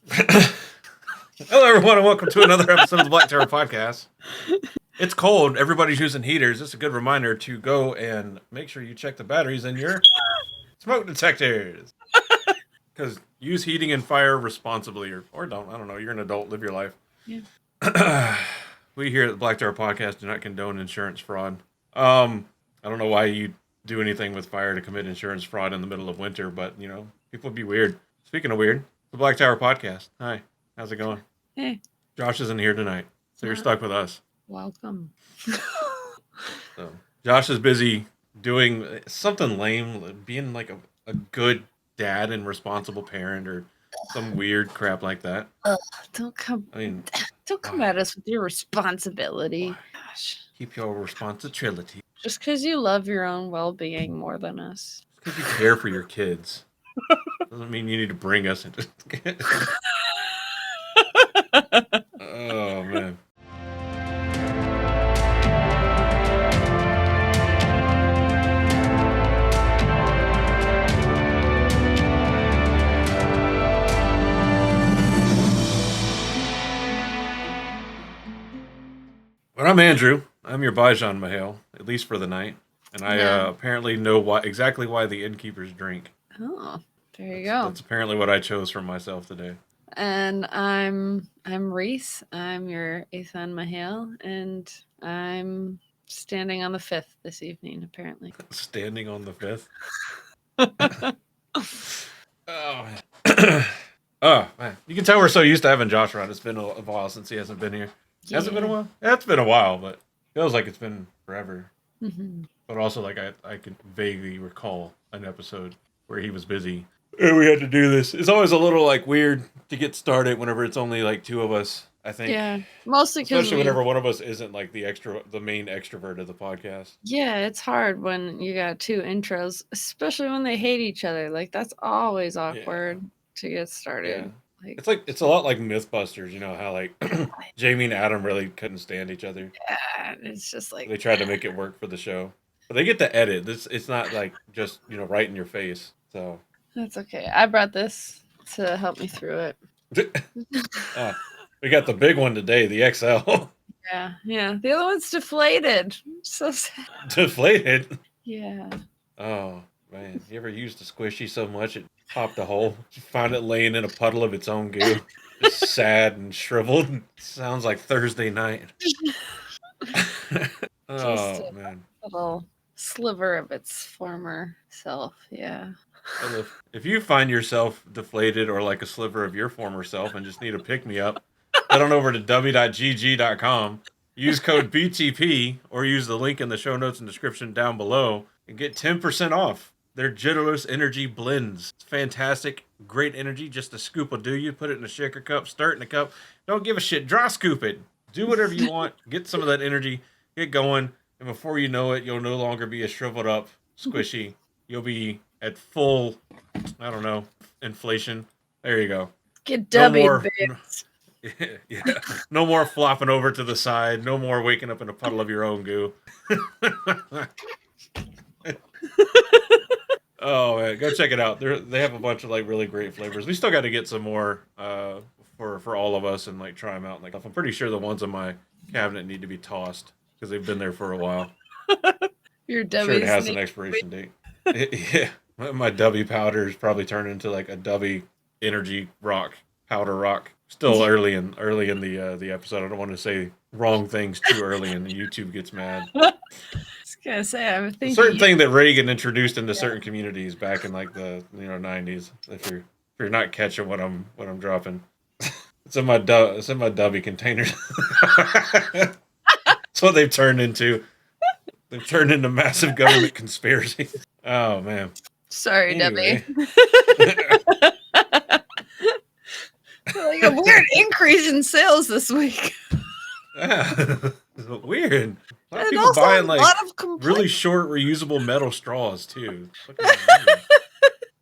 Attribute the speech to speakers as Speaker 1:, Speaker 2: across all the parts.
Speaker 1: Hello, everyone, and welcome to another episode of the Black Terror Podcast. It's cold. Everybody's using heaters. It's a good reminder to go and make sure you check the batteries in your smoke detectors. Because use heating and fire responsibly, or don't. I don't know. You're an adult. Live your life. Yeah. We here at the Black Terror Podcast do not condone insurance fraud. I don't know why you do anything with fire to commit insurance fraud in the middle of winter, but, you know, people would be weird. Speaking of weird, the Black Tower Podcast. Hi, how's it going?
Speaker 2: Hey.
Speaker 1: Josh isn't here tonight, so you're stuck with us.
Speaker 2: Welcome.
Speaker 1: So Josh is busy doing something lame, being like a good dad and responsible parent or some weird crap like that.
Speaker 2: Don't come at us with your responsibility. Gosh.
Speaker 1: Keep your responsibility.
Speaker 2: Just because you love your own well-being more than us.
Speaker 1: Just because you care for your kids doesn't mean you need to bring us into. Oh man. But I'm Andrew. I'm your Bajan Mahale, at least for the night. And I apparently know exactly why the Innkeepers drink.
Speaker 2: Oh, there you go.
Speaker 1: That's apparently what I chose for myself today.
Speaker 2: And I'm Reese. I'm your Ethan Mahale, and I'm standing on the 5th this evening, apparently.
Speaker 1: Standing on the 5th? Oh, man. Oh, man. You can tell we're so used to having Josh around. It's been a while since he hasn't been here. Yeah. Has it been a while? Yeah, it's been a while, but it feels like it's been forever. Mm-hmm. But also, like, I can vaguely recall an episode where he was busy. And we had to do this. It's always a little, like, weird to get started whenever it's only, like, two of us, I think.
Speaker 2: Yeah, mostly because...
Speaker 1: Especially whenever one of us isn't, like, the main extrovert of the podcast.
Speaker 2: Yeah, it's hard when you got two intros, especially when they hate each other. Like, that's always awkward to get started.
Speaker 1: Yeah. It's a lot like Mythbusters, you know, how like Jamie and Adam really couldn't stand each other.
Speaker 2: Yeah, it's just like
Speaker 1: they tried to make it work for the show. But they get to edit. It's not like just, you know, right in your face. So
Speaker 2: that's okay. I brought this to help me through it.
Speaker 1: We got the big one today, the XL.
Speaker 2: Yeah. The other one's deflated. So sad.
Speaker 1: Deflated?
Speaker 2: Yeah.
Speaker 1: Oh, man. You ever used a squishy so much it popped a hole? You found it laying in a puddle of its own goo. Just sad and shriveled. Sounds like Thursday night. Oh, man.
Speaker 2: A little sliver of its former self, yeah.
Speaker 1: Well, if you find yourself deflated or like a sliver of your former self and just need a pick-me-up, head on over to w.gg.com, use code BTP, or use the link in the show notes and description down below, and get 10% off their Generous Energy Blends. It's fantastic, great energy, just a scoop will do you. Put it in a shaker cup, stir it in a cup. Don't give a shit, dry scoop it. Do whatever you want, get some of that energy, get going, and before you know it, you'll no longer be a shriveled up squishy. You'll be at full, I don't know, inflation. There you go.
Speaker 2: Get W'd,
Speaker 1: yeah. No more flopping over to the side. No more waking up in a puddle of your own goo. Oh man, go check it out. They have a bunch of like really great flavors. We still got to get some more for all of us and like try them out. Like I'm pretty sure the ones in my cabinet need to be tossed because they've been there for a while.
Speaker 2: Your
Speaker 1: sure it has an expiration date. Yeah, my W powder is probably turned into like a W energy powder rock. Still early in the episode. I don't want to say wrong things too early, and YouTube gets mad.
Speaker 2: I was gonna say, I'm thinking
Speaker 1: a certain thing that Reagan introduced into certain communities back in like the 90s. If you're not catching what I'm dropping, it's in my W containers. That's what they've turned into. They've turned into massive government conspiracies. Oh man.
Speaker 2: Sorry, anyway. Debbie. Like a weird increase in sales this week.
Speaker 1: Yeah. Weird. A lot of people buying like really short reusable metal straws too. I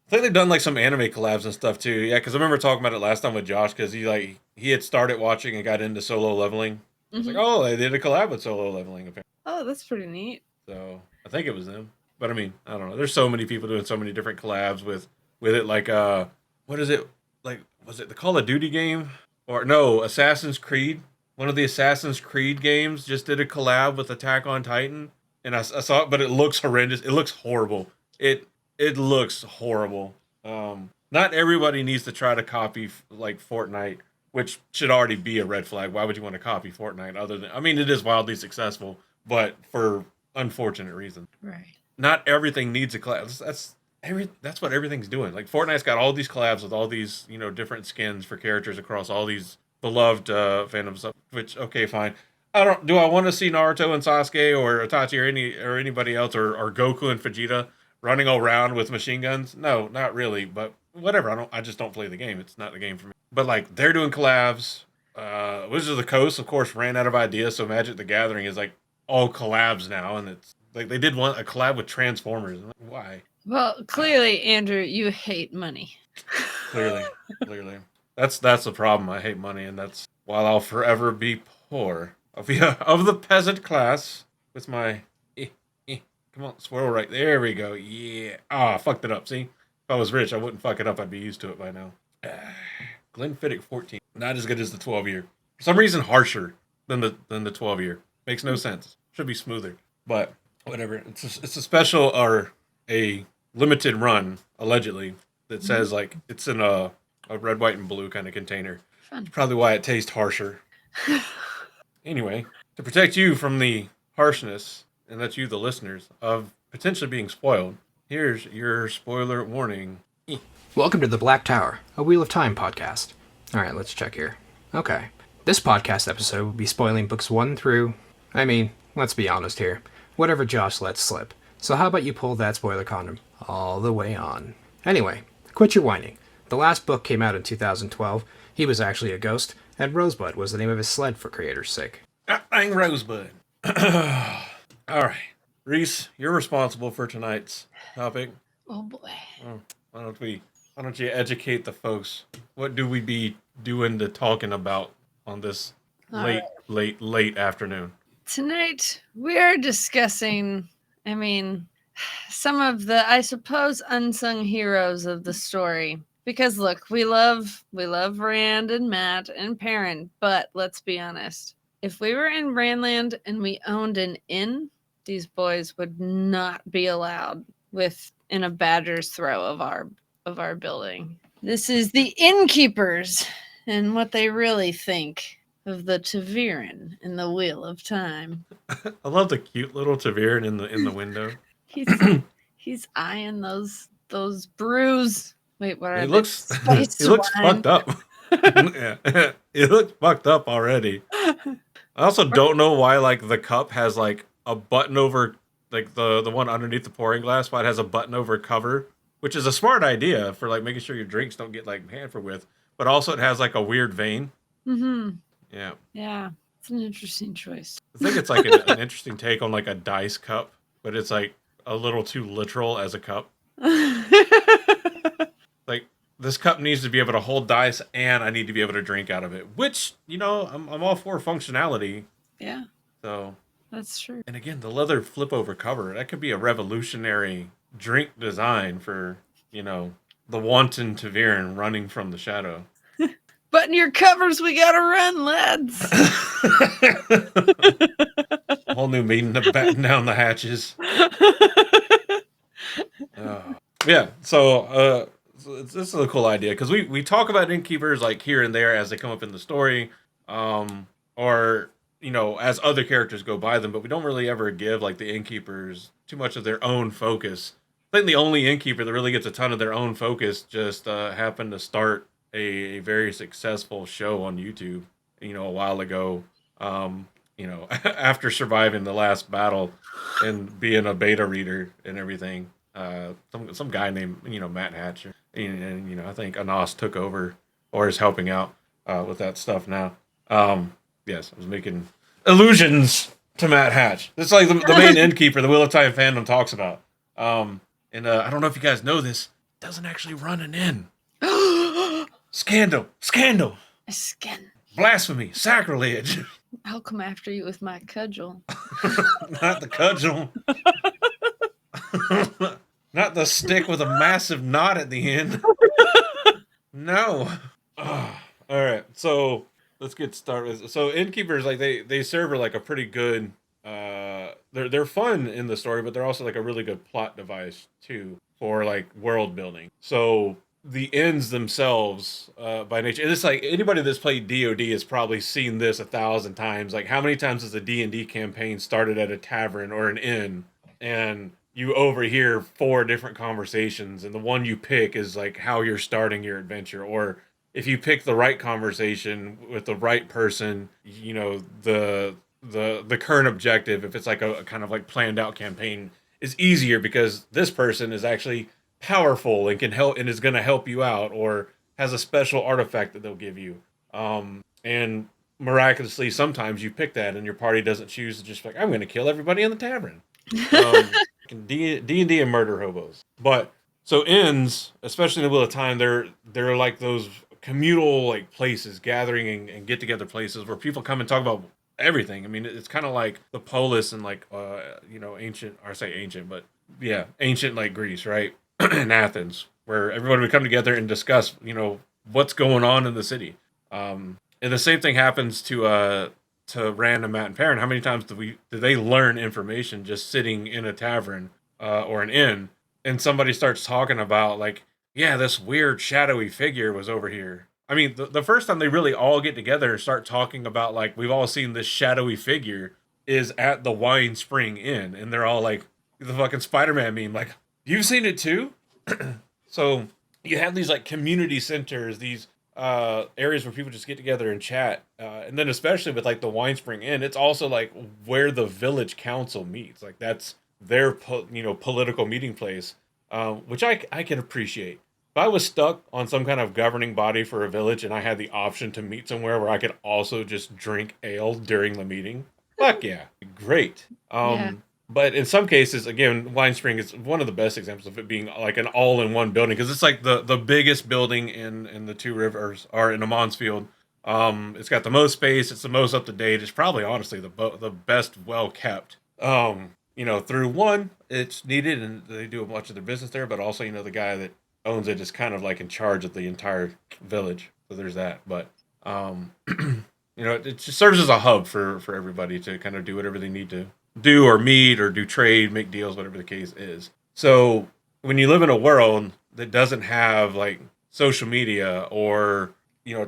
Speaker 1: think they've done like some anime collabs and stuff too. Yeah, because I remember talking about it last time with Josh because he had started watching and got into Solo Leveling. I was like, oh, they did a collab with Solo Leveling apparently.
Speaker 2: Oh, that's pretty neat.
Speaker 1: So I think it was them. But I mean, I don't know. There's so many people doing so many different collabs with it. Like, what is it? Like, was it the Call of Duty game? Or no, Assassin's Creed. One of the Assassin's Creed games just did a collab with Attack on Titan, and I saw it, but it looks horrendous. It looks horrible. It looks horrible. Not everybody needs to try to copy like Fortnite, which should already be a red flag. Why would you want to copy Fortnite? Other than, I mean, it is wildly successful, but for unfortunate reasons.
Speaker 2: Right.
Speaker 1: Not everything needs a collab. That's what everything's doing. Like Fortnite's got all these collabs with all these different skins for characters across all these beloved fandom stuff. Which okay, fine. I don't. Do I want to see Naruto and Sasuke or Itachi or anybody else or Goku and Vegeta running around with machine guns? No, not really. But whatever. I just don't play the game. It's not the game for me. But like they're doing collabs. Wizards of the Coast, of course, ran out of ideas. So Magic the Gathering is like all collabs now, and it's like they did a collab with Transformers. Why?
Speaker 2: Well, clearly, Andrew, you hate money.
Speaker 1: Clearly. That's the problem. I hate money, and that's why I'll forever be poor. I'll be of the peasant class with my come on, swirl right there. We go. Yeah. I fucked it up. See, if I was rich, I wouldn't fuck it up. I'd be used to it by now. Glenfiddich 14, not as good as the 12-year. For some reason, harsher than the 12-year. Makes no sense. Should be smoother, but whatever. It's a special or a limited run allegedly that says like it's in a red, white, and blue kind of container.
Speaker 2: Fun.
Speaker 1: Probably why it tastes harsher. Anyway, to protect you from the harshness, and that's you, the listeners, of potentially being spoiled, here's your spoiler warning.
Speaker 3: Welcome to the Black Tower, a Wheel of Time podcast. Alright, let's check here. Okay. This podcast episode will be spoiling books 1 through... let's be honest here. Whatever Josh lets slip. So how about you pull that spoiler condom all the way on? Anyway, quit your whining. The last book came out in 2012. He was actually a ghost, and Rosebud was the name of his sled for creator's sake.
Speaker 1: I'm Rosebud. Alright. Reese, you're responsible for tonight's topic.
Speaker 2: Oh boy.
Speaker 1: Why don't you educate the folks? What do we be doing to talking about on this late afternoon?
Speaker 2: Tonight we are discussing, some of the, I suppose, unsung heroes of the story. Because look, we love Rand and Matt and Perrin, but let's be honest. If we were in Randland and we owned an inn, these boys would not be allowed within a badger's throw of our building. This is the Innkeepers and what they really think of the Taviran in the Wheel of Time.
Speaker 1: I love the cute little Taviran in the window.
Speaker 2: He's eyeing those brews. Wait, what are
Speaker 1: he
Speaker 2: they?
Speaker 1: looks fucked up. Yeah. He looks fucked up already. I also don't know why like the cup has like a button over like the one underneath the pouring glass, why it has a button over cover, which is a smart idea for like making sure your drinks don't get like hampered with, but also it has like a weird vein.
Speaker 2: Mm-hmm.
Speaker 1: Yeah.
Speaker 2: Yeah. It's an interesting choice.
Speaker 1: I think it's like an interesting take on like a dice cup, but it's like a little too literal as a cup. Like this cup needs to be able to hold dice, and I need to be able to drink out of it. Which I'm all for functionality.
Speaker 2: Yeah,
Speaker 1: so
Speaker 2: that's true.
Speaker 1: And again, the leather flip over cover, that could be a revolutionary drink design for the wanton Taviran running from the shadow.
Speaker 2: Button your covers, we gotta run, lads.
Speaker 1: Whole new meaning to batten down the hatches. Yeah, so this is a cool idea because we talk about innkeepers like here and there as they come up in the story, or as other characters go by them, but we don't really ever give like the innkeepers too much of their own focus. I think the only innkeeper that really gets a ton of their own focus just happened to start a very successful show on YouTube, a while ago. After surviving the last battle and being a beta reader and everything. Some guy named Matt Hatch, and I think Anas took over or is helping out with that stuff now. Yes, I was making allusions to Matt Hatch. It's like the main innkeeper the Wheel of Time fandom talks about. And I don't know if you guys know this, doesn't actually run an inn. Scandal,
Speaker 2: A skin.
Speaker 1: blasphemy, sacrilege.
Speaker 2: I'll come after you with my cudgel.
Speaker 1: Not the cudgel. Not the stick with a massive knot at the end. No. All right, so let's get started. So innkeepers, like they serve are like a pretty good. They're fun in the story, but they're also like a really good plot device too for like world building. So the inns themselves, by nature, and it's like anybody that's played DoD has probably seen this 1,000 times. Like how many times has a D&D campaign started at a tavern or an inn, and you overhear four different conversations, and the one you pick is like how you're starting your adventure, or if you pick the right conversation with the right person, the current objective, if it's like a kind of like planned out campaign, is easier because this person is actually powerful and can help and is going to help you out or has a special artifact that they'll give you. And miraculously, sometimes you pick that and your party doesn't choose to just like, I'm going to kill everybody in the tavern. D&D and murder hobos. But so inns, especially in the Wheel of Time, they're like those communal like places, gathering and get together places where people come and talk about everything. I mean, it's kind of like the polis and like ancient, or I say ancient, but yeah, ancient like Greece, right? In Athens, where everybody would come together and discuss, what's going on in the city. And the same thing happens to Rand and Matt and Perrin. How many times do they learn information just sitting in a tavern or an inn, and somebody starts talking about like, yeah, this weird shadowy figure was over here. I mean, the first time they really all get together and start talking about like we've all seen this shadowy figure is at the Wine Spring Inn, and they're all like the fucking Spider-Man meme, like you've seen it too. So you have these like community centers, these areas where people just get together and chat, and then especially with like the Wine Spring Inn, it's also like where the village council meets. Like that's their political meeting place, which I can appreciate. If I was stuck on some kind of governing body for a village and I had the option to meet somewhere where I could also just drink ale during the meeting, fuck yeah, great.
Speaker 2: Yeah.
Speaker 1: But in some cases, again, Wine Spring is one of the best examples of it being like an all-in-one building because it's like the biggest building in the Two Rivers or in Mansfield. It's got the most space. It's the most up to date. It's probably honestly the best well kept. Through one, it's needed and they do a bunch of their business there, but also the guy that owns it is kind of like in charge of the entire village. So there's that. But it just serves as a hub for everybody to kind of do whatever they need to do or meet or do trade, make deals, whatever the case is. So when you live in a world that doesn't have like social media or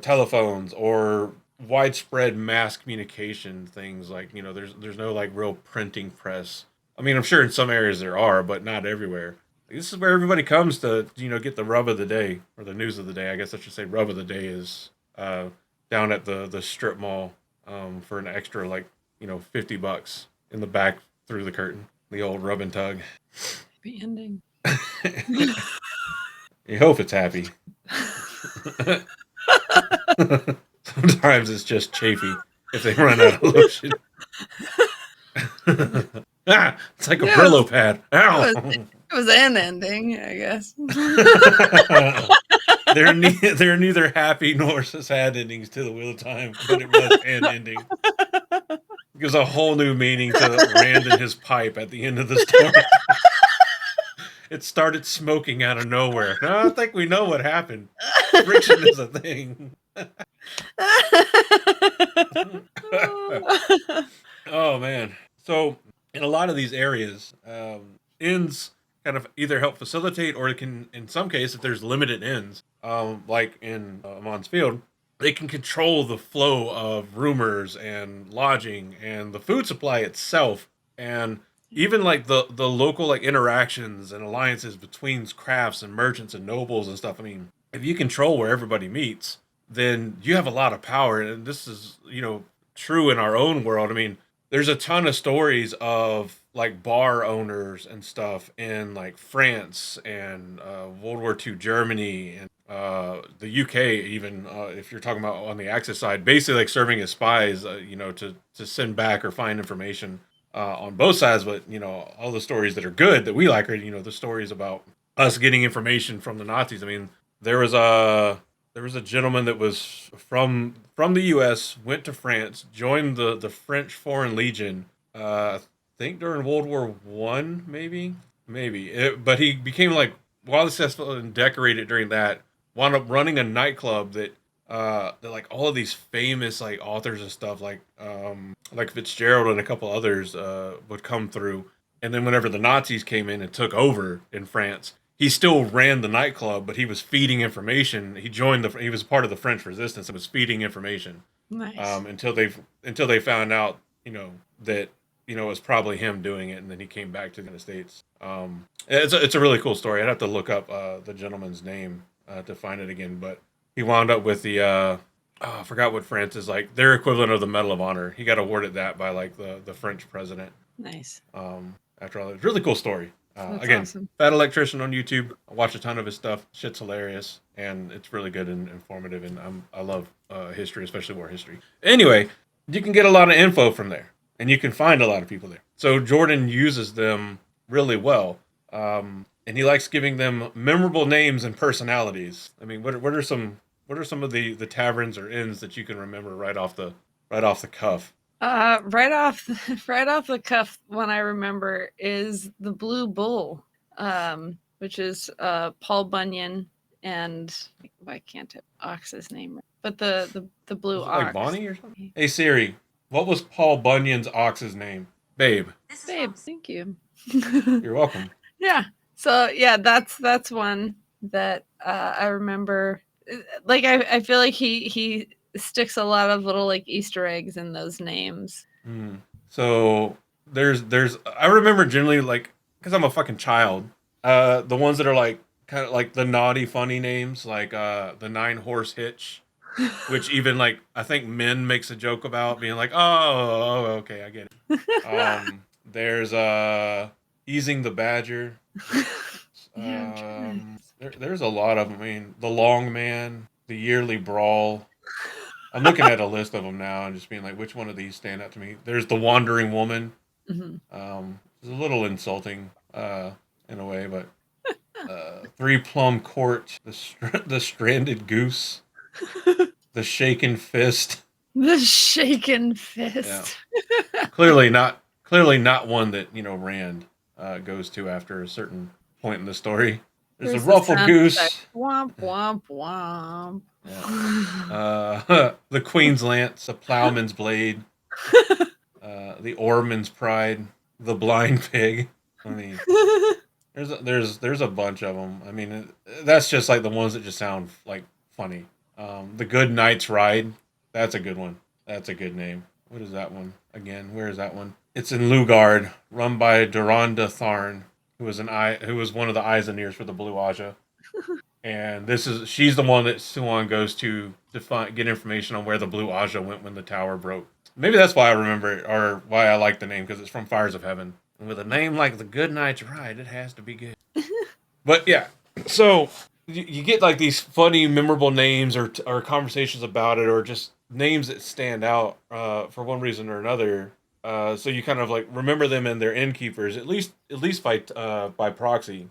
Speaker 1: telephones or widespread mass communication things, like there's no like real printing press. I mean, I'm sure in some areas there are, but not everywhere. This is where everybody comes to get the rub of the day or the news of the day. I guess I should say rub of the day is down at the strip mall for an extra like $50 in the back through the curtain. The old rub and tug.
Speaker 2: Happy ending.
Speaker 1: You hope it's happy. Sometimes it's just chafy if they run out of lotion. It's like a Brillo pad. Ow!
Speaker 2: It was an ending, I guess.
Speaker 1: There are neither happy nor sad endings to the Wheel of Time, but it was an ending. It gives a whole new meaning to Rand and his pipe at the end of the story. It started smoking out of nowhere. I don't think we know what happened. Friction is a thing. Oh, man. So, in a lot of these areas, inns kind of either help facilitate or it can, in some cases, if there's limited inns, like in Mansfield, they can control the flow of rumors and lodging and the food supply itself, and even like the local like interactions and alliances between crafts and merchants and nobles and stuff. I mean, if you control where everybody meets, then you have a lot of power, and this is true in our own world. I mean, there's a ton of stories of like bar owners and stuff in like France and World War II Germany and the UK, even if you're talking about on the Axis side, basically like serving as spies, to send back or find information on both sides. But all the stories that are good that we like are the stories about us getting information from the Nazis. I mean, there was a gentleman that was from the U.S., went to France, joined the French Foreign Legion. I think during World War One, maybe. But he became like wildly successful and decorated during that. Wound up running a nightclub that that like all of these famous like authors and stuff like Fitzgerald and a couple others would come through, and then whenever the Nazis came in and took over in France, he still ran the nightclub, but he was feeding information. He was part of the French Resistance and was feeding information
Speaker 2: Nice.
Speaker 1: until they found out, that it was probably him doing it, and then he came back to the United States. It's a really cool story. I'd have to look up the gentleman's name to find it again, but he wound up with the I forgot what France is like. Their equivalent of the Medal of Honor. He got awarded that by like the French president.
Speaker 2: Nice.
Speaker 1: After all, it's a really cool story.
Speaker 2: That's
Speaker 1: Again,
Speaker 2: awesome.
Speaker 1: Fat Electrician on YouTube. I watch a ton of his stuff. Shit's hilarious, and it's really good and informative. And I love history, especially war history. Anyway, you can get a lot of info from there, and you can find a lot of people there. So Jordan uses them really well, and he likes giving them memorable names and personalities. I mean, what are some of the taverns or inns that you can remember right off the cuff?
Speaker 2: Right off the cuff, one I remember is the Blue Bull, which is Paul Bunyan and why can't it Ox's name? But the blue
Speaker 1: Was it
Speaker 2: ox.
Speaker 1: like Bonnie or something? Hey Siri, what was Paul Bunyan's ox's name? Babe.
Speaker 2: Babe, thank you.
Speaker 1: You're welcome.
Speaker 2: Yeah. So yeah, that's one that I remember. Like I feel like he sticks a lot of little like Easter eggs in those names.
Speaker 1: So there's I remember generally like because I'm a fucking child. The ones that are like kind of like the naughty funny names like the 9-horse hitch, which even like I think Min makes a joke about being like okay, I get it. There's easing the badger. There's a lot of them. I mean, the long man, the yearly brawl. I'm looking at a list of them now and just being like, which one of these stand out to me? There's the wandering woman. It's a little insulting in a way, but three plum court, the stranded goose, the shaken fist.
Speaker 2: The shaken fist.
Speaker 1: Yeah. Clearly not one that Rand goes to after a certain point in the story. There's a ruffled goose.
Speaker 2: Womp womp womp.
Speaker 1: Yeah. The Queen's Lance, the Plowman's Blade, the Oarman's Pride, the Blind Pig. I mean, there's a bunch of them. I mean, that's just like the ones that just sound like funny. The Good Knight's Ride, that's a good one. That's a good name. What is that one again? Where is that one? It's in Lugard, run by Duranda Tharn, who was one of the Izanirs for the Blue Aja. And she's the one that Suan goes to get information on where the Blue Aja went when the tower broke. Maybe that's why I remember it, or why I like the name, because it's from Fires of Heaven. And with a name like the Good Knight's Ride, it has to be good. But yeah, so you get like these funny, memorable names or conversations about it, or just names that stand out for one reason or another. So you kind of like remember them and their innkeepers, at least by proxy.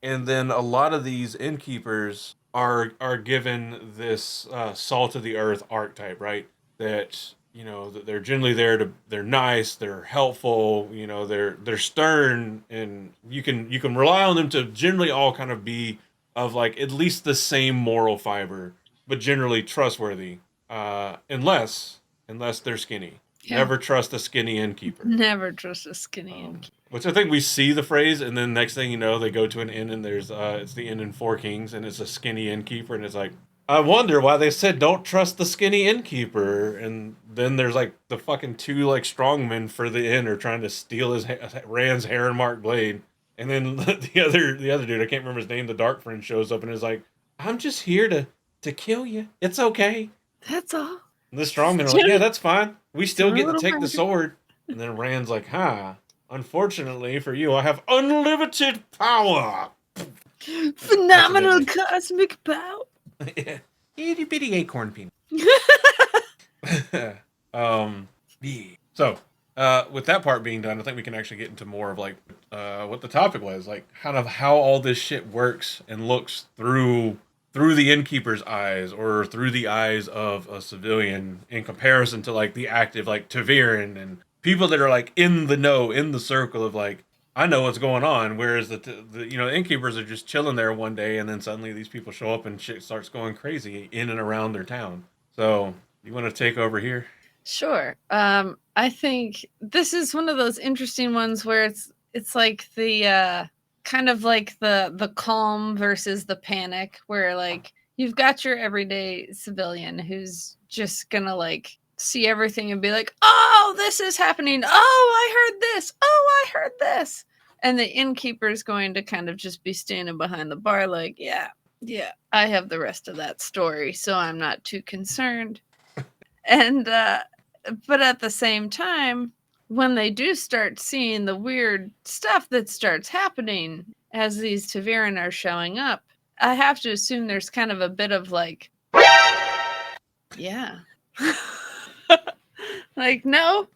Speaker 1: And then a lot of these innkeepers are given this salt of the earth archetype, right? That that they're generally they're nice, they're helpful, they're stern, and you can rely on them to generally all kind of be of like at least the same moral fiber, but generally trustworthy, unless they're skinny. Yeah. Never trust a skinny innkeeper.
Speaker 2: Never trust a skinny innkeeper.
Speaker 1: Which I think we see the phrase, and then next thing you know, they go to an inn, and there's it's the inn in Four Kings, and it's a skinny innkeeper, and it's like, I wonder why they said don't trust the skinny innkeeper, and then there's like the fucking two like strongmen for the inn are trying to steal Rand's Heron Mark blade, and then the other dude, I can't remember his name, the Dark Friend shows up and is like, I'm just here to kill you. It's okay.
Speaker 2: That's all.
Speaker 1: And the strongmen are like, yeah, that's fine. We still get to take the sword. And then Rand's like, unfortunately for you, I have unlimited power.
Speaker 2: Phenomenal cosmic power.
Speaker 1: Yeah. Itty bitty acorn peanut. So, with that part being done, I think we can actually get into more of like what the topic was, like kind of how all this shit works and looks through the innkeeper's eyes or through the eyes of a civilian in comparison to like the active like Taviran and people that are like in the know, in the circle of like, I know what's going on. Whereas the innkeepers are just chilling there one day, and then suddenly these people show up and shit starts going crazy in and around their town. So you want to take over here?
Speaker 2: Sure. I think this is one of those interesting ones where it's like the kind of like the calm versus the panic, where like you've got your everyday civilian who's just gonna like see everything and be like, oh, this is happening. Oh, I heard this. Oh, I heard this. And the innkeeper's going to kind of just be standing behind the bar, like, yeah, I have the rest of that story, so I'm not too concerned. And but at the same time, when they do start seeing the weird stuff that starts happening as these Taviran are showing up, I have to assume there's kind of a bit of like, yeah. Like, no,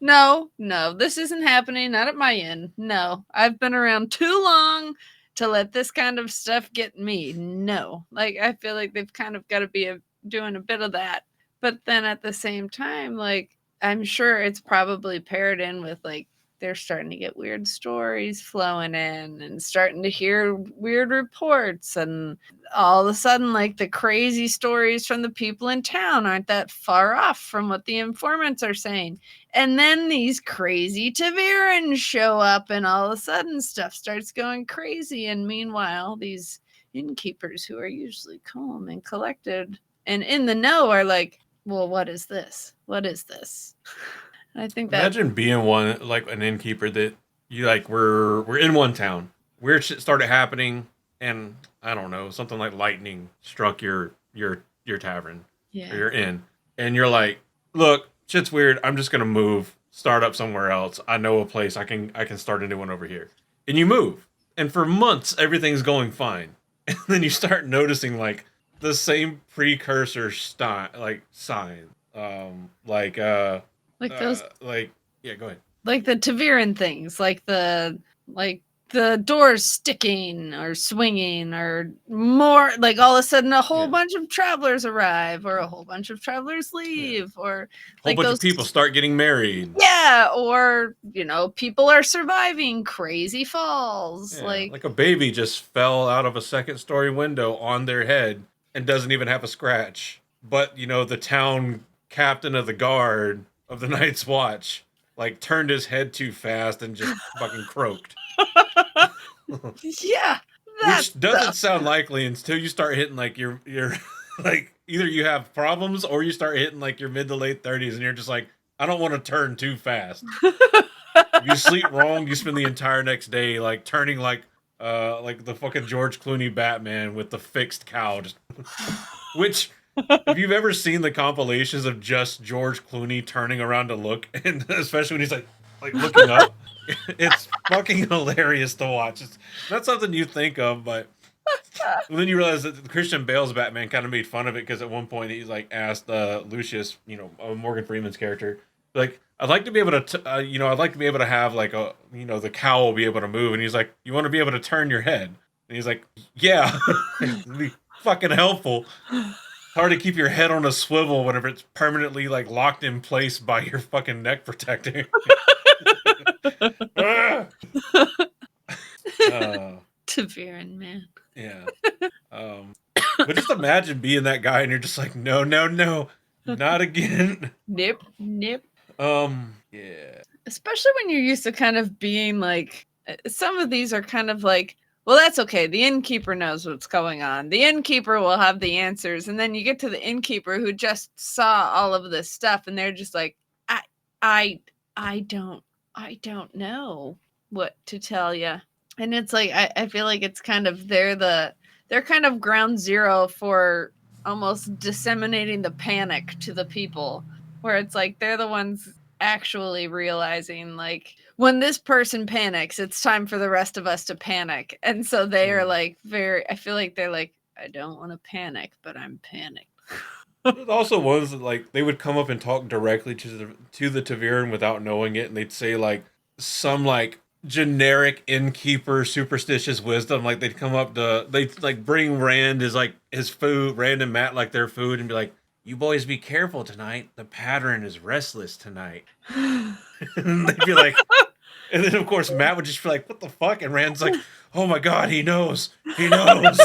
Speaker 2: this isn't happening. Not at my inn. No, I've been around too long to let this kind of stuff get me. No. Like, I feel like they've kind of got to be doing a bit of that. But then at the same time, like, I'm sure it's probably paired in with like they're starting to get weird stories flowing in and starting to hear weird reports, and all of a sudden like the crazy stories from the people in town aren't that far off from what the informants are saying. And then these crazy Tavirans show up and all of a sudden stuff starts going crazy, and meanwhile these innkeepers who are usually calm and collected and in the know are like, well, what is this? What is this? I think that
Speaker 1: Imagine being one like an innkeeper that you like. We're in one town. Weird shit started happening, and I don't know, something like lightning struck your tavern or your inn, and you're like, look, shit's weird. I'm just gonna move, start up somewhere else. I know a place I can start a new one over here, and you move, and for months everything's going fine, and then you start noticing like the same precursor sign,
Speaker 2: like those
Speaker 1: yeah, go ahead.
Speaker 2: like the Taviran things, like the doors sticking or swinging, or more like all of a sudden a whole
Speaker 1: Yeah.
Speaker 2: bunch of travelers arrive or a whole bunch of travelers leave, or
Speaker 1: Whole
Speaker 2: like
Speaker 1: bunch
Speaker 2: those
Speaker 1: of people start getting married.
Speaker 2: Yeah, or people are surviving crazy falls.
Speaker 1: Yeah,
Speaker 2: Like,
Speaker 1: like a baby just fell out of a second story window on their head and doesn't even have a scratch. But, the town captain of the guard of the Night's Watch, like, turned his head too fast and just fucking croaked.
Speaker 2: yeah, that
Speaker 1: Which doesn't
Speaker 2: stuff.
Speaker 1: sound likely until you start hitting, like, your like, either you have problems or you start hitting, like, your mid to late 30s and you're just like, I don't want to turn too fast. If you sleep wrong, you spend the entire next day, like, turning like the fucking George Clooney Batman with the fixed cow. Which, if you've ever seen the compilations of just George Clooney turning around to look, and especially when he's like looking up, it's fucking hilarious to watch. It's not something you think of, but then you realize that Christian Bale's Batman kind of made fun of it because at one point he's like asked Lucius, Morgan Freeman's character, like, I'd like to be able to, I'd like to be able to have like the cow will be able to move, and he's like, you want to be able to turn your head, and he's like, yeah, it'd be fucking helpful. Hard to keep your head on a swivel whenever it's permanently like locked in place by your fucking neck protector.
Speaker 2: Taviran, man.
Speaker 1: Yeah. But just imagine being that guy and you're just like, no, not again.
Speaker 2: Nip.
Speaker 1: Yeah.
Speaker 2: Especially when you're used to kind of being like, some of these are kind of like, well, that's okay. The innkeeper knows what's going on. The innkeeper will have the answers. And then you get to the innkeeper who just saw all of this stuff, and they're just like, I don't know what to tell you. And it's like, I feel like it's kind of, they're kind of ground zero for almost disseminating the panic to the people, where it's like, they're the ones actually realizing, like, when this person panics, it's time for the rest of us to panic. And so they are like I feel like they're like, I don't want to panic, but I'm panicked.
Speaker 1: There's also ones that like they would come up and talk directly to the Taviran without knowing it, and they'd say like some like generic innkeeper superstitious wisdom. Like they'd like bring Rand his food, Rand and Matt like their food, and be like, you boys be careful tonight. The pattern is restless tonight. And they'd be like, And then of course Matt would just be like, "What the fuck?" And Rand's like, "Oh my god, he knows, he knows."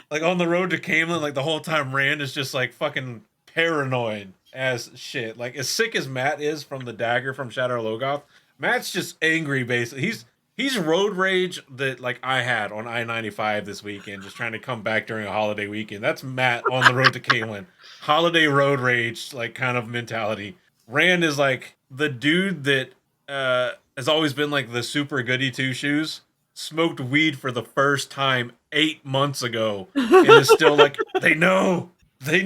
Speaker 1: Like on the road to Camelin, like the whole time Rand is just like fucking paranoid as shit. Like as sick as Matt is from the dagger from Shadow Logoth, Matt's just angry basically. He's road rage that like I had on I-95 this weekend, just trying to come back during a holiday weekend. That's Matt on the road to Camelin. Holiday road rage, like kind of mentality. Rand is like the dude that has always been like the super goody two shoes. Smoked weed for the first time 8 months ago, and is still like, they know.
Speaker 2: He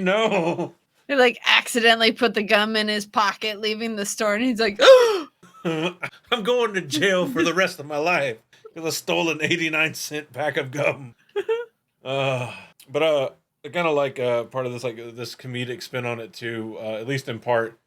Speaker 2: like accidentally put the gum in his pocket, leaving the store, and he's like,
Speaker 1: I'm going to jail for the rest of my life because I stole an 89-cent pack of gum. But I kind of like part of this, like this comedic spin on it too, at least in part,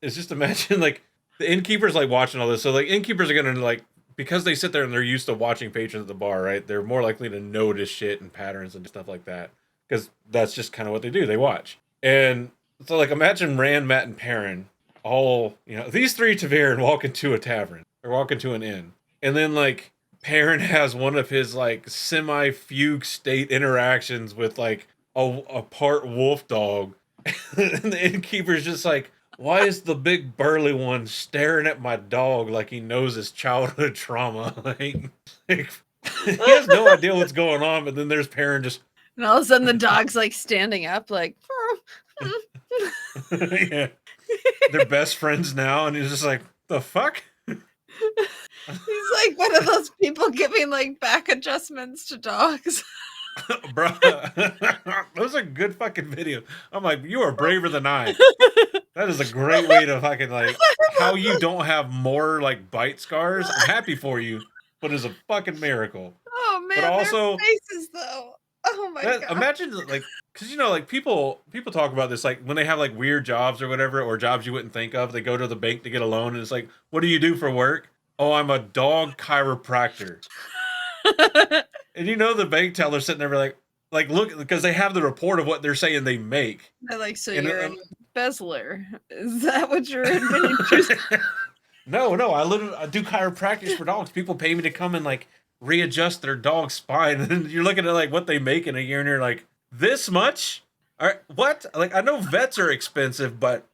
Speaker 1: is just imagine like the innkeepers like watching all this. So like innkeepers are gonna like, because they sit there and they're used to watching patrons at the bar, right? They're more likely to notice shit and patterns and stuff like that because that's just kind of what they do. They watch. And so like imagine Rand, Matt, and Perrin all, these three Taveran walk into a tavern or walk into an inn. And then like Perrin has one of his like semi-fugue state interactions with like a part wolf dog. And the innkeeper's just like, why is the big burly one staring at my dog like he knows his childhood trauma? Like he has no idea what's going on, but then there's Perrin just...
Speaker 2: and all of a sudden the dog's like standing up, like,
Speaker 1: yeah. They're best friends now, and he's just like, the fuck?
Speaker 2: He's like one of those people giving like back adjustments to dogs.
Speaker 1: Bro, those are good fucking videos. I'm like, you are braver than I. That is a great way to fucking like how you don't have more like bite scars. I'm happy for you, but it's a fucking miracle.
Speaker 2: Oh man,
Speaker 1: but also
Speaker 2: their faces though. Oh my god!
Speaker 1: Imagine like, because like people talk about this like when they have like weird jobs or whatever, or jobs you wouldn't think of. They go to the bank to get a loan, and it's like, what do you do for work? Oh, I'm a dog chiropractor. And the bank teller's sitting there like look, because they have the report of what they're saying they make.
Speaker 2: They're like, so you're an embezzler? Is that what you're admitting to?
Speaker 1: No, I do chiropractic for dogs. People pay me to come and like readjust their dog's spine, and you're looking at like what they make in a year, and you're like, this much? All right, what? Like I know vets are expensive, but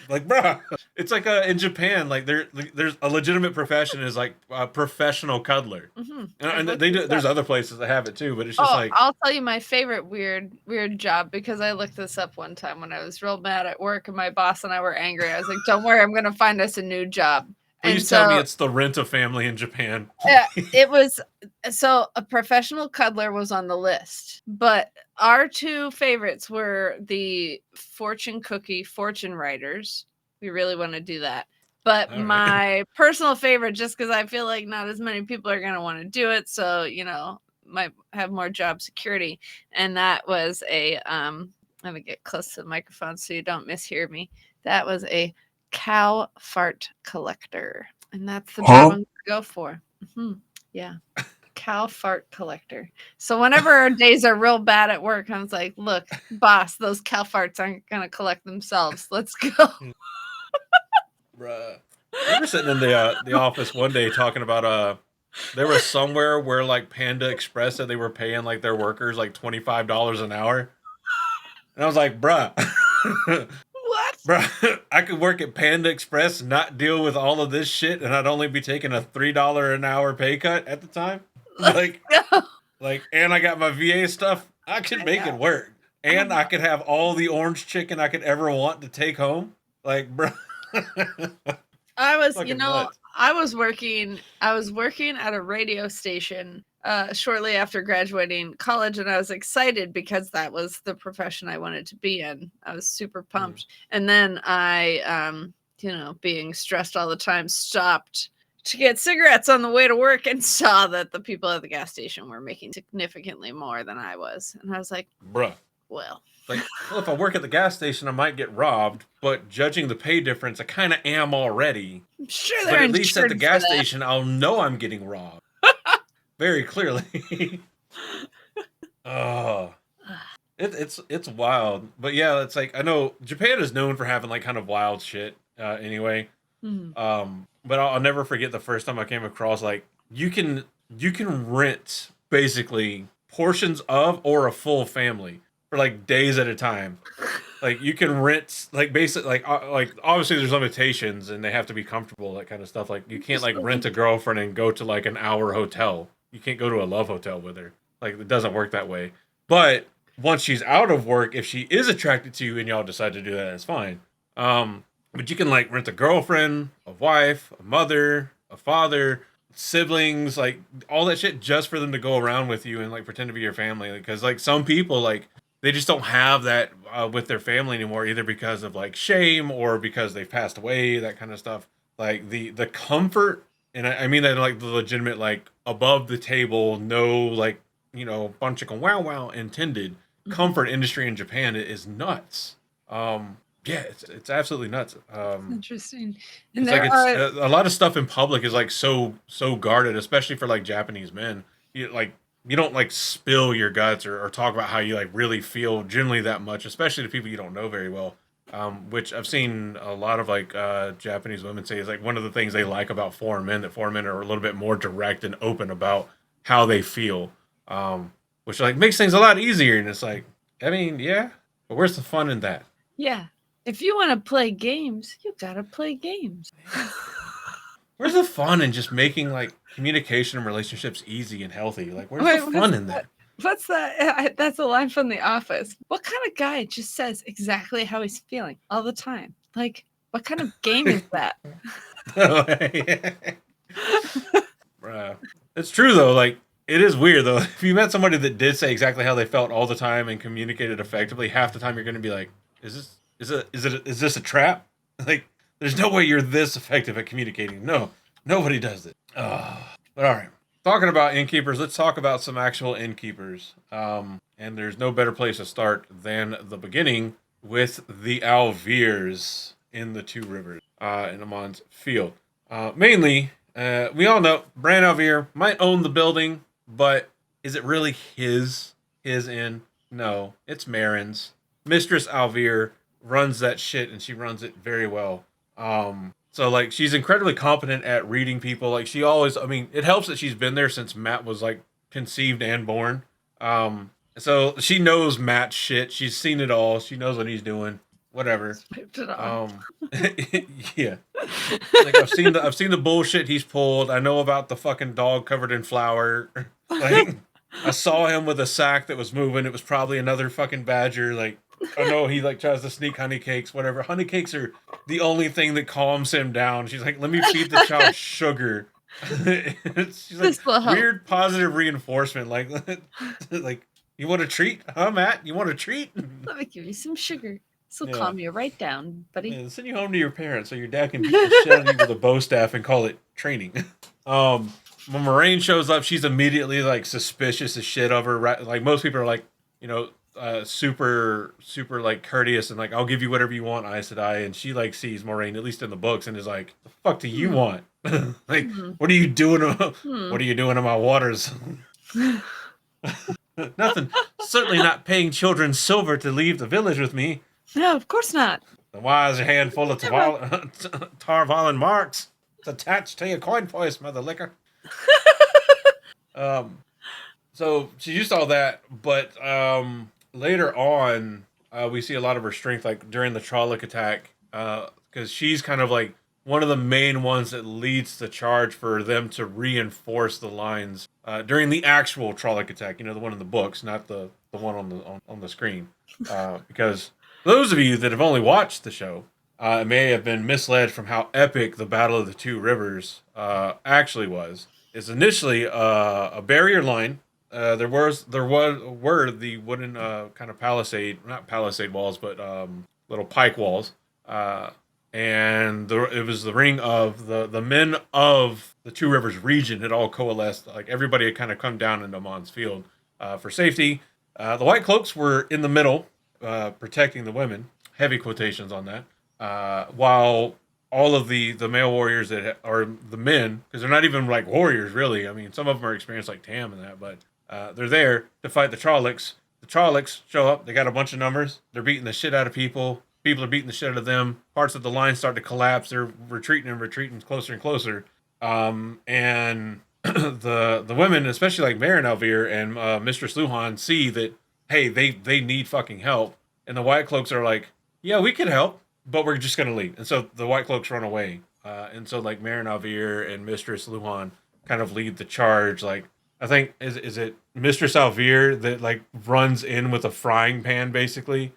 Speaker 1: like, bro, it's like in Japan, like there's a legitimate profession is like a professional cuddler, and they do. There's other places that have it too, but it's just like,
Speaker 2: I'll tell you my favorite weird job, because I looked this up one time when I was real mad at work and my boss and I were angry. I was like, "Don't worry, I'm gonna find us a new job."
Speaker 1: Please tell me it's the Rent-A-Family in Japan.
Speaker 2: It was. So a professional cuddler was on the list, but our two favorites were the fortune cookie fortune writers. We really want to do that. But my personal favorite, just because I feel like not as many people are going to want to do it, so, might have more job security. And that was a, let me get close to the microphone so you don't mishear me. That was a cow fart collector. And that's the job I'm going to go for. Yeah. Cow fart collector. So whenever our days are real bad at work, I was like, look, boss, those cow farts aren't going to collect themselves. Let's go.
Speaker 1: Bruh. We were sitting in the office one day talking about there was somewhere where like Panda Express said they were paying like their workers like $25 an hour. And I was like, bruh.
Speaker 2: What?
Speaker 1: Bruh, I could work at Panda Express, not deal with all of this shit, and I'd only be taking a $3 an hour pay cut at the time. Like, and I got my VA stuff. I could make it work. And I could have all the orange chicken I could ever want to take home. Like, bro.
Speaker 2: I was, I was working at a radio station shortly after graduating college, and I was excited because that was the profession I wanted to be in. I was super pumped. And then I, being stressed all the time, stopped to get cigarettes on the way to work and saw that the people at the gas station were making significantly more than I was. And I was like,
Speaker 1: bruh.
Speaker 2: Well,
Speaker 1: if I work at the gas station, I might get robbed, but judging the pay difference, I kind of am already.
Speaker 2: I'm sure they're
Speaker 1: but at least at the gas
Speaker 2: that.
Speaker 1: station, I'll know I'm getting robbed. Very clearly. Oh. It's wild. But yeah, it's like, I know Japan is known for having like kind of wild shit anyway. But I'll never forget the first time I came across like you can rent basically portions of or a full family for like days at a time. Like you can rent like basically like obviously there's limitations and they have to be comfortable, that kind of stuff. Like you can't like rent a girlfriend and go to like an hour hotel. You can't go to a love hotel with her. Like it doesn't work that way. But once she's out of work, if she is attracted to you and y'all decide to do that, that's fine. But you can like rent a girlfriend, a wife, a mother, a father, siblings, like all that shit just for them to go around with you and like pretend to be your family. Because like some people like they just don't have that with their family anymore, either because of like shame or because they've passed away, that kind of stuff. Like the comfort, and I mean that in, like the legitimate like above the table, no like bunch of wow wow intended comfort industry in Japan is nuts. Yeah, it's absolutely nuts.
Speaker 2: Interesting. And
Speaker 1: It's like it's a lot of stuff in public is like so guarded, especially for like Japanese men. You don't like spill your guts or talk about how you like really feel generally that much, especially to people you don't know very well. Which I've seen a lot of like Japanese women say is like one of the things they like about foreign men, that foreign men are a little bit more direct and open about how they feel. Which like makes things a lot easier. And it's like, I mean, yeah, but where's the fun in that?
Speaker 2: Yeah. If you want to play games, you gotta play games.
Speaker 1: Where's the fun in just making like communication and relationships easy and healthy? Like, where's
Speaker 2: Wait,
Speaker 1: the fun in that?
Speaker 2: What's that? That's a line from The Office. What kind of guy just says exactly how he's feeling all the time? Like, what kind of game is that?
Speaker 1: It's true though. Like, it is weird though. If you met somebody that did say exactly how they felt all the time and communicated effectively, half the time you're going to be like, is this a trap? Like, there's no way you're this effective at communicating. No, nobody does it. But all right, talking about innkeepers, let's talk about some actual innkeepers. And there's no better place to start than the beginning with the Alviers in the Two Rivers in Amon's field. Mainly, we all know Bran Alvier might own the building, but is it really his inn? No, it's Marin's. Mistress Alvier runs that shit, and she runs it very well. So like she's incredibly competent at reading people. Like she always, I mean, it helps that she's been there since Matt was like conceived and born. So she knows Matt's shit. She's seen it all. She knows what he's doing. Whatever. Yeah. Like I've seen the bullshit he's pulled. I know about the fucking dog covered in flour. Like I saw him with a sack that was moving. It was probably another fucking badger. Like, I know he like tries to sneak honey cakes, whatever. Honey cakes are the only thing that calms him down. She's like, let me feed the child sugar. She's like weird positive reinforcement. Like, like you want a treat, huh, Matt? You want a treat?
Speaker 2: Let me give you some sugar. This will calm you right down, buddy.
Speaker 1: Yeah, send you home to your parents so your dad can beat the shit out of you with a bow staff and call it training. When Marin shows up, she's immediately like suspicious as shit of her. Like most people are like, super like courteous and like I'll give you whatever you want, Aes Sedai. And she like sees Marin, at least in the books, and is like, the fuck do you want? Like, what are you doing? What are you doing in my waters? Nothing. Certainly not paying children silver to leave the village with me.
Speaker 2: No, of course not.
Speaker 1: The wise handful of Tarvalin marks. It's attached to your coin voice, mother liquor. So she used all that, but later on, we see a lot of her strength, like during the Trolloc attack, because she's kind of like one of the main ones that leads the charge for them to reinforce the lines during the actual Trolloc attack. The one in the books, not the one on the screen, because those of you that have only watched the show may have been misled from how epic the Battle of the Two Rivers actually was. It's initially a barrier line. There were the wooden kind of not palisade walls, but little pike walls. And it was the ring of the men of the Two Rivers region had all coalesced. Like everybody had kind of come down into Amon's field for safety. The White Cloaks were in the middle, protecting the women. Heavy quotations on that. While all of the male warriors that are the men, because they're not even like warriors really. I mean, some of them are experienced like Tam and that, but they're there to fight the Trollocs. The Trollocs show up. They got a bunch of numbers. They're beating the shit out of people. People are beating the shit out of them. Parts of the line start to collapse. They're retreating and retreating closer and closer. And the women, especially like Marin Alvear and Mistress Luhan, see that hey, they need fucking help, and the White Cloaks are like, yeah, we can help, but we're just gonna leave. And so the White Cloaks run away. And so like Marin Alvear and Mistress Luhan kind of lead the charge. Like I think is it Mistress Alvear that like runs in with a frying pan basically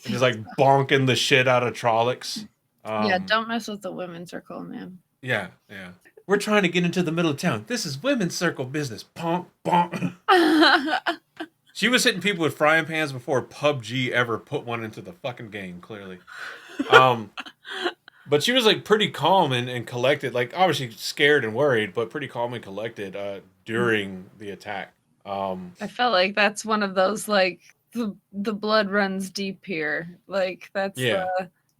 Speaker 1: and is like bonking the shit out of Trollocs.
Speaker 2: Yeah, don't mess with the women's circle, man.
Speaker 1: Yeah, yeah. We're trying to get into the middle of town. This is women's circle business. Bonk, bonk. She was hitting people with frying pans before PUBG ever put one into the fucking game, clearly. But she was like pretty calm and collected, like obviously scared and worried, but pretty calm and collected during the attack.
Speaker 2: I felt like that's one of those like the blood runs deep here. Like that's
Speaker 1: Yeah.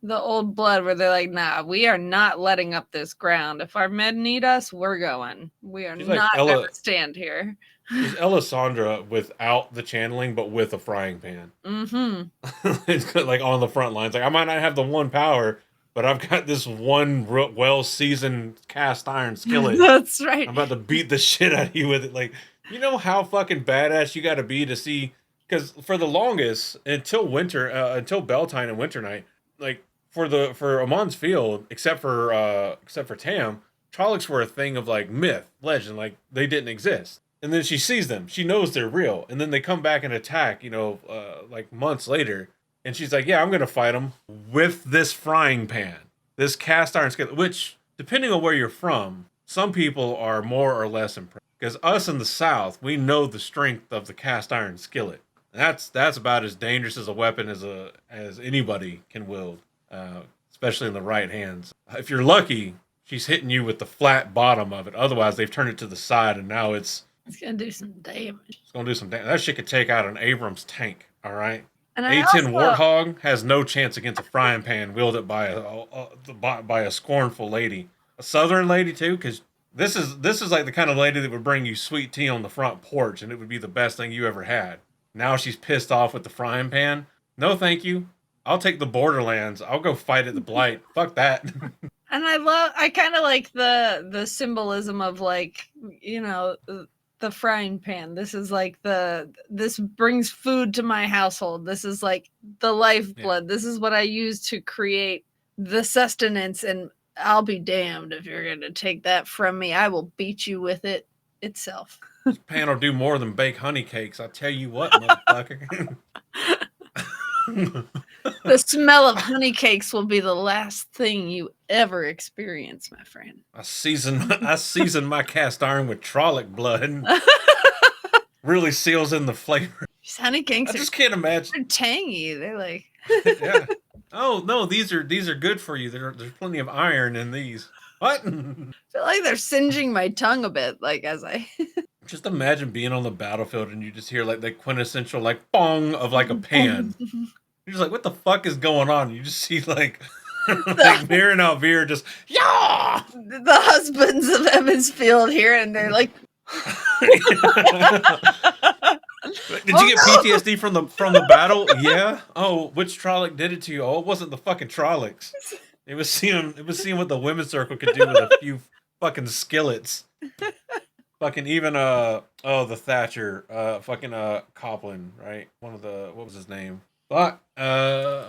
Speaker 2: the old blood where they're like, nah, we are not letting up this ground. If our men need us, we're going. We are
Speaker 1: She's like
Speaker 2: not
Speaker 1: Ella-
Speaker 2: gonna stand here.
Speaker 1: She's Elisandra without the channeling, but with a frying pan.
Speaker 2: Mm-hmm.
Speaker 1: It's like on the front lines. Like I might not have the one power, but I've got this one well-seasoned cast iron skillet.
Speaker 2: That's right.
Speaker 1: I'm about to beat the shit out of you with it. Like, you know how fucking badass you got to be to see? Because for the longest, until winter, until Beltane and Winter Night, like for Amon's Field, except for Tam, Trollocs were a thing of like myth, legend, like they didn't exist. And then she sees them, she knows they're real, and then they come back and attack. Like months later, and she's like, "Yeah, I'm gonna fight them with this frying pan, this cast iron skillet." Which, depending on where you're from, some people are more or less impressed. Because us in the South, we know the strength of the cast iron skillet. That's about as dangerous as a weapon as anybody can wield, especially in the right hands. If you're lucky, she's hitting you with the flat bottom of it. Otherwise, they've turned it to the side, and now it's
Speaker 2: gonna do some damage.
Speaker 1: It's gonna do some damage. That shit could take out an Abrams tank. All right.
Speaker 2: And
Speaker 1: A10 Warthog has no chance against a frying pan wielded by a scornful lady, a Southern lady too, because this is like the kind of lady that would bring you sweet tea on the front porch, and it would be the best thing you ever had. Now she's pissed off with the frying pan. No, thank you. I'll take the Borderlands. I'll go fight at the Blight. Fuck that.
Speaker 2: And I kind of like the symbolism of like, the frying pan. This is like this brings food to my household. This is like the lifeblood. Yeah. This is what I use to create the sustenance, and I'll be damned if you're going to take that from me. I will beat you with it itself.
Speaker 1: This pan will do more than bake honey cakes. I tell you what, motherfucker.
Speaker 2: The smell of honey cakes will be the last thing you ever experience, my friend.
Speaker 1: I season my cast iron with Trolloc blood. Really seals in the flavor.
Speaker 2: These honey cakes
Speaker 1: I just can't imagine.
Speaker 2: They're tangy. They're like
Speaker 1: yeah. Oh no, these are good for you. There's plenty of iron in these. What?
Speaker 2: I feel like they're singeing my tongue a bit, like as I
Speaker 1: just imagine being on the battlefield and you just hear like the quintessential like bong of like a pan. You're just like, what the fuck is going on? You just see like like Marin Alvear just yeah.
Speaker 2: The husbands of Emmonsfield here, and they're like
Speaker 1: Did you get PTSD from the battle? Yeah. Oh, which Trolloc did it to you? Oh, it wasn't the fucking Trollocs. It was seeing what the women's circle could do with a few fucking skillets. Fucking even the Thatcher, Coplin, right? One of the what was his name? Fuck.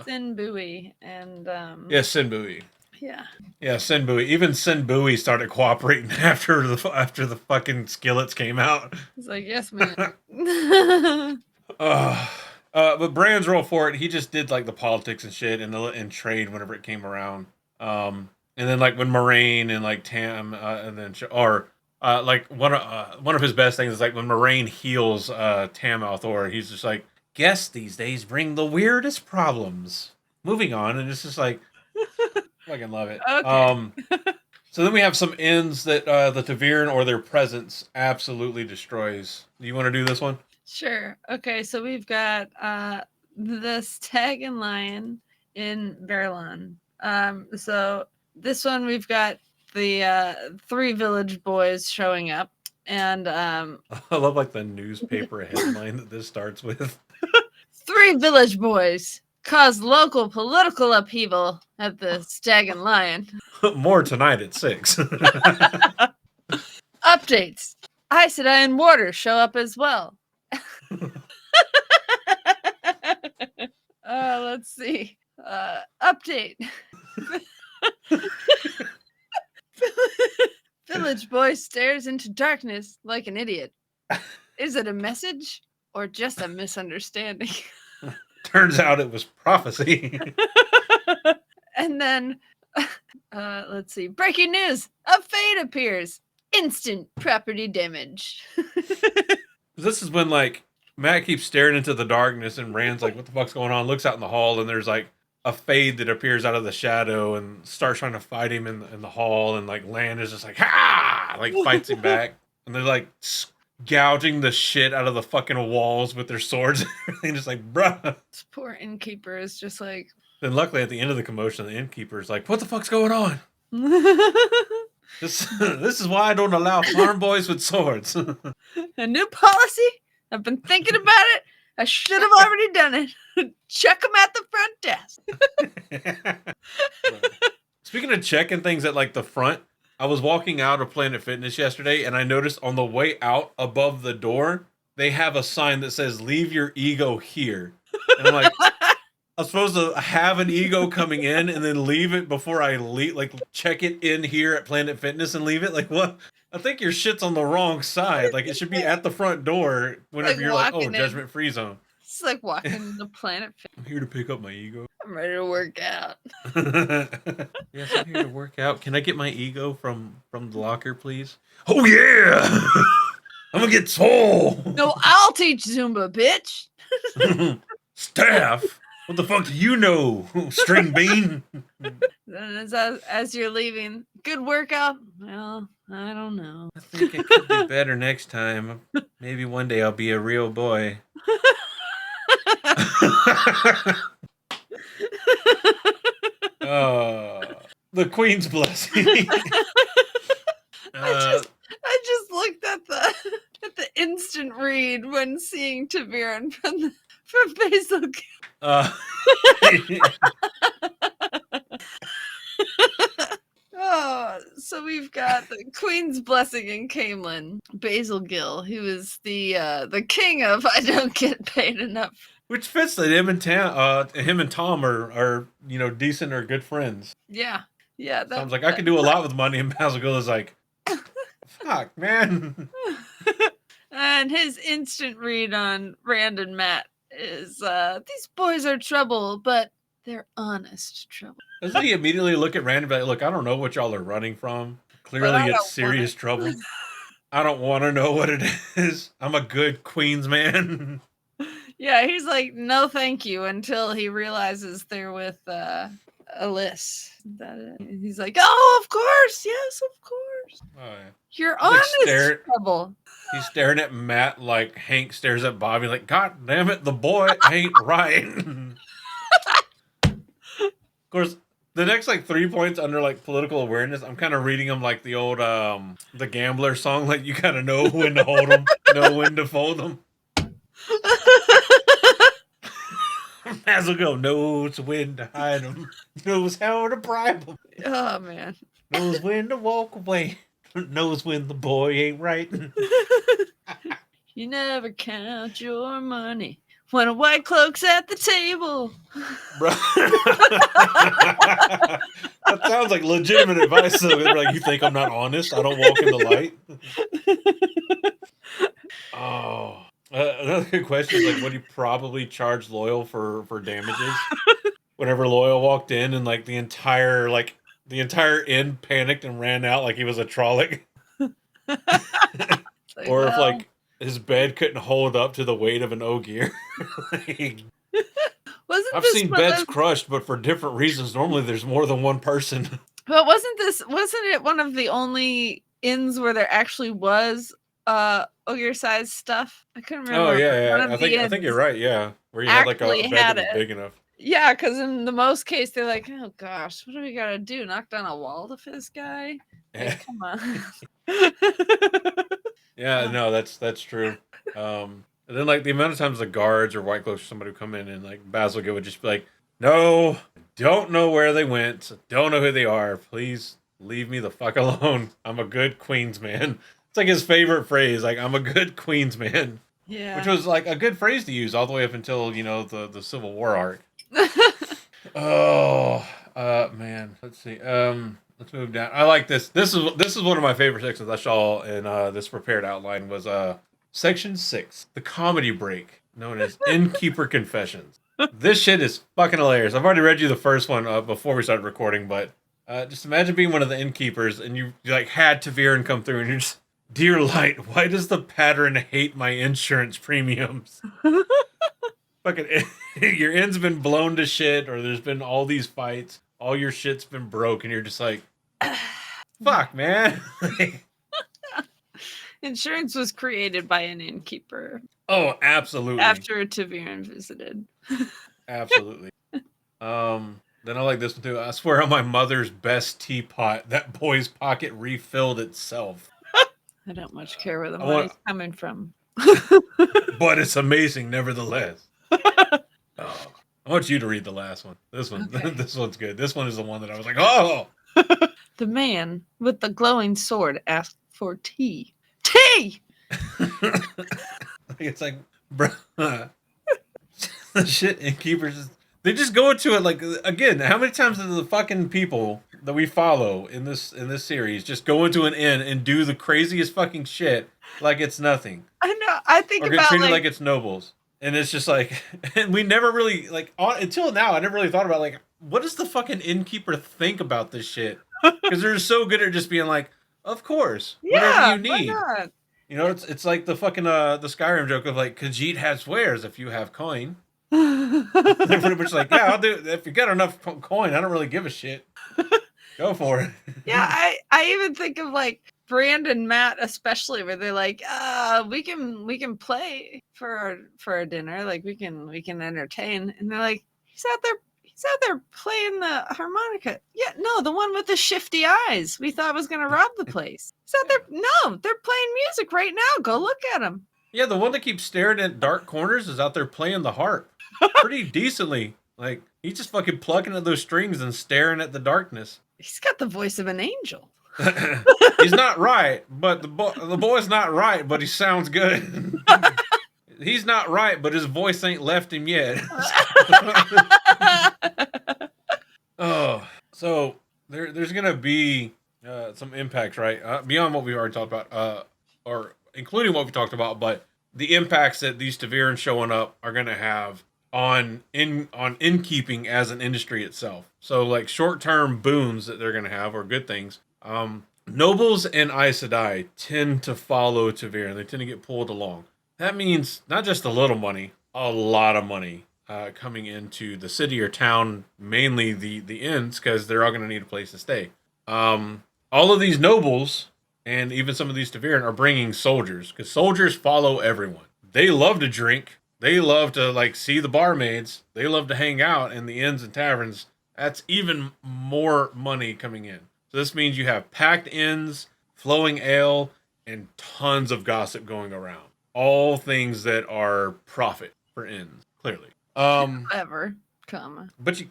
Speaker 2: Sin Buoy and
Speaker 1: yeah, Sin Buoy.
Speaker 2: Yeah.
Speaker 1: Yeah, Sin Buoy. Even Sin Buoy started cooperating after the fucking skillets came out.
Speaker 2: It's like, yes, man.
Speaker 1: But Bran's role for it, he just did like the politics and shit and trade whenever it came around. And then like when Marin and like Tam and then like one of his best things is like when Marin heals Tam Althor, he's just like, guests these days bring the weirdest problems. Moving on, and it's just like fucking love it.
Speaker 2: Okay.
Speaker 1: So then we have some ends that the Taviran or their presence absolutely destroys. Do you want to do this one?
Speaker 2: Sure. Okay, so we've got the Stag and Lion in Verlan. So this one we've got the 3 village boys showing up, and
Speaker 1: I love like the newspaper headline that this starts with.
Speaker 2: 3 village boys caused local political upheaval at the Stag and Lion.
Speaker 1: More tonight at 6.
Speaker 2: Updates. Ice and water show up as well. Let's see. Update. Village boy stares into darkness like an idiot. Is it a message or just a misunderstanding?
Speaker 1: Turns out it was prophecy.
Speaker 2: And then, let's see. Breaking news. A fade appears. Instant property damage.
Speaker 1: This is when, like, Matt keeps staring into the darkness and Rand's like, what the fuck's going on? Looks out in the hall and there's, like, a fade that appears out of the shadow and starts trying to fight him in the hall. And, like, Land is just like, ha! Like, fights him back. And they're, like, gouging the shit out of the fucking walls with their swords and everything. Just like, bruh.
Speaker 2: This poor innkeeper is just like...
Speaker 1: Then luckily at the end of the commotion, the innkeeper is like, what the fuck's going on? This is why I don't allow farm boys with swords.
Speaker 2: A new policy? I've been thinking about it. I should have already done it. Check them at the front desk.
Speaker 1: Speaking of checking things at, like, the front, I was walking out of Planet Fitness yesterday, and I noticed on the way out above the door, they have a sign that says, leave your ego here. And I'm like, I'm supposed to have an ego coming in and then leave it before I leave, like, check it in here at Planet Fitness and leave it? Like, what? I think your shit's on the wrong side. Like, it should be at the front door whenever
Speaker 2: Like
Speaker 1: you're like, oh,
Speaker 2: walking in.
Speaker 1: judgment-free zone.
Speaker 2: It's like walking the planet.
Speaker 1: I'm here to pick up my ego.
Speaker 2: I'm ready to work out.
Speaker 1: Yes, I'm here to work out. Can I get my ego from the locker, please? Oh, yeah! I'm gonna get swole!
Speaker 2: No, I'll teach Zumba, bitch.
Speaker 1: Staff! What the fuck do you know, string bean?
Speaker 2: Then as you're leaving, good workout? Well, I don't know.
Speaker 1: I think it could be better next time. Maybe one day I'll be a real boy. The Queen's blessing.
Speaker 2: I just looked at the instant read when seeing Taviran from Basil. Oh, so we've got the Queen's blessing in Cairhien, Basil Gill, who is the king of I don't get paid enough.
Speaker 1: Which fits that him and Tom are decent or good friends.
Speaker 2: Yeah.
Speaker 1: Sounds like I could do a lot with money, and Basil Gill is like, fuck, man.
Speaker 2: And his instant read on Rand and Matt is these boys are trouble, but they're honest trouble.
Speaker 1: Doesn't he immediately look at Rand and be like, look, I don't know what y'all are running from. Clearly it's serious trouble. I don't want to know what it is. I'm a good Queen's man.
Speaker 2: Yeah, he's like, no thank you, until he realizes they're with Alyss. He's like, oh, of course, yes, of course.
Speaker 1: Oh, yeah.
Speaker 2: You're honest trouble.
Speaker 1: He's staring at Matt like Hank stares at Bobby, like, God damn it, the boy ain't right. Of course, the next like 3 points under like political awareness, I'm kind of reading them like the old the Gambler song, like you kind of know when to hold them, know when to fold them. Basil Gill knows when to hide them, knows how to bribe them.
Speaker 2: Oh man,
Speaker 1: knows when to walk away, knows when the boy ain't right.
Speaker 2: You never count your money when a white cloak's at the table.
Speaker 1: That sounds like legitimate advice. So they're like, you think I'm not honest? I don't walk in the light. Oh, another good question is like, would he probably charge Loyal for damages? Whenever Loyal walked in and like the entire inn panicked and ran out like he was a Trolloc. Or if like his bed couldn't hold up to the weight of an ogier. I've seen beds crushed, but for different reasons. Normally there's more than one person.
Speaker 2: But wasn't it one of the only inns where there actually was ogre sized stuff? I couldn't remember.
Speaker 1: Oh yeah. I think you're right, yeah. Where you had like a bed that was big enough.
Speaker 2: Yeah, because in the most case they're like, oh gosh, what do we gotta do? Knock down a wall to fit this guy? Like, come on.
Speaker 1: Yeah, no, that's true. And then, like, the amount of times the guards or White Cloaks or somebody would come in and, like, Basilica would just be like, no, don't know where they went. Don't know who they are. Please leave me the fuck alone. I'm a good Queens man. It's like his favorite phrase, like, I'm a good Queens man.
Speaker 2: Yeah.
Speaker 1: Which was, like, a good phrase to use all the way up until, you know, the Civil War arc. Oh, man. Let's see. Let's move down. I like this. This is one of my favorite sections I saw in this prepared outline was Section 6, the comedy break, known as Innkeeper Confessions. This shit is fucking hilarious. I've already read you the first one before we started recording, but just imagine being one of the innkeepers and you like had Taviran come through and you're just, dear light, why does the pattern hate my insurance premiums? Fucking, your end's been blown to shit, or there's been all these fights, all your shit's been broke, and you're just like, fuck, man.
Speaker 2: Insurance was created by an innkeeper
Speaker 1: Oh, absolutely.
Speaker 2: after Taviran visited.
Speaker 1: Absolutely. Then I like this one too. I swear on my mother's best teapot, that boy's pocket refilled itself.
Speaker 2: I don't much care where the
Speaker 1: I want-
Speaker 2: money's coming from.
Speaker 1: But it's amazing nevertheless. Oh, I want you to read the last one. This one.
Speaker 2: Okay.
Speaker 1: This one's good. This one is the one that I was like, oh!
Speaker 2: The man with the glowing sword asked for tea. Tea!
Speaker 1: It's like, bro, the shit innkeepers, they just go into it like, again, how many times do the fucking people that we follow in this series just go into an inn and do the craziest fucking shit like it's nothing?
Speaker 2: I know. I think
Speaker 1: Or get
Speaker 2: about
Speaker 1: treated
Speaker 2: like,
Speaker 1: like it's nobles. And it's just like, and we never really, like, until now, I never really thought about, like, what does the fucking innkeeper think about this shit? Because they're so good at just being like, of course,
Speaker 2: yeah,
Speaker 1: whatever you need.
Speaker 2: why not?
Speaker 1: You know, it's like the fucking, the Skyrim joke of, like, Khajiit has wares if you have coin. They're pretty much like, yeah, I'll do it. If you got enough coin, I don't really give a shit. Go for it.
Speaker 2: Yeah, I even think of like Brand and Matt especially, where they're like, we can play for our dinner, like we can entertain, and they're like, he's out there playing the harmonica. Yeah, no, the one with the shifty eyes we thought was gonna rob the place. He's out there. No, they're playing music right now. Go look at him.
Speaker 1: Yeah, the one that keeps staring at dark corners is out there playing the harp pretty decently. Like, he's just fucking plucking at those strings and staring at the darkness.
Speaker 2: He's got the voice of an angel.
Speaker 1: He's not right, but the boy's not right, but he sounds good. He's not right, but his voice ain't left him yet. Oh, so there's gonna be some impacts, right? Beyond what we already talked about, or including what we talked about, but the impacts that these Taviran showing up are gonna have on innkeeping as an industry itself. So like short-term boons that they're gonna have are good things. Nobles and Aes Sedai tend to follow Taviran. They tend to get pulled along. That means not just a little money, a lot of money coming into the city or town, mainly the inns, because they're all going to need a place to stay. All of these nobles and even some of these Taviran are bringing soldiers, because soldiers follow everyone. They love to drink. They love to like see the barmaids. They love to hang out in the inns and taverns. That's even more money coming in. So this means you have packed inns, flowing ale, and tons of gossip going around. All things that are profit for inns, clearly.
Speaker 2: Ever, comma.
Speaker 1: But you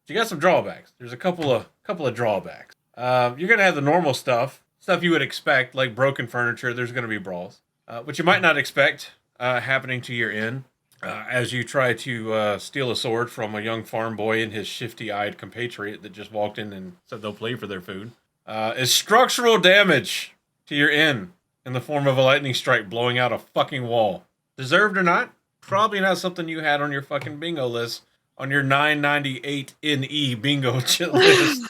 Speaker 1: got some drawbacks. There's a couple of drawbacks. You're gonna have the normal stuff you would expect, like broken furniture. There's gonna be brawls, which you might not expect happening to your inn. As you try to steal a sword from a young farm boy and his shifty-eyed compatriot that just walked in and said they'll play for their food, is structural damage to your inn in the form of a lightning strike blowing out a fucking wall. Deserved or not, probably not something you had on your fucking bingo list, on your 998 NE bingo list.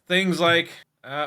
Speaker 1: Things like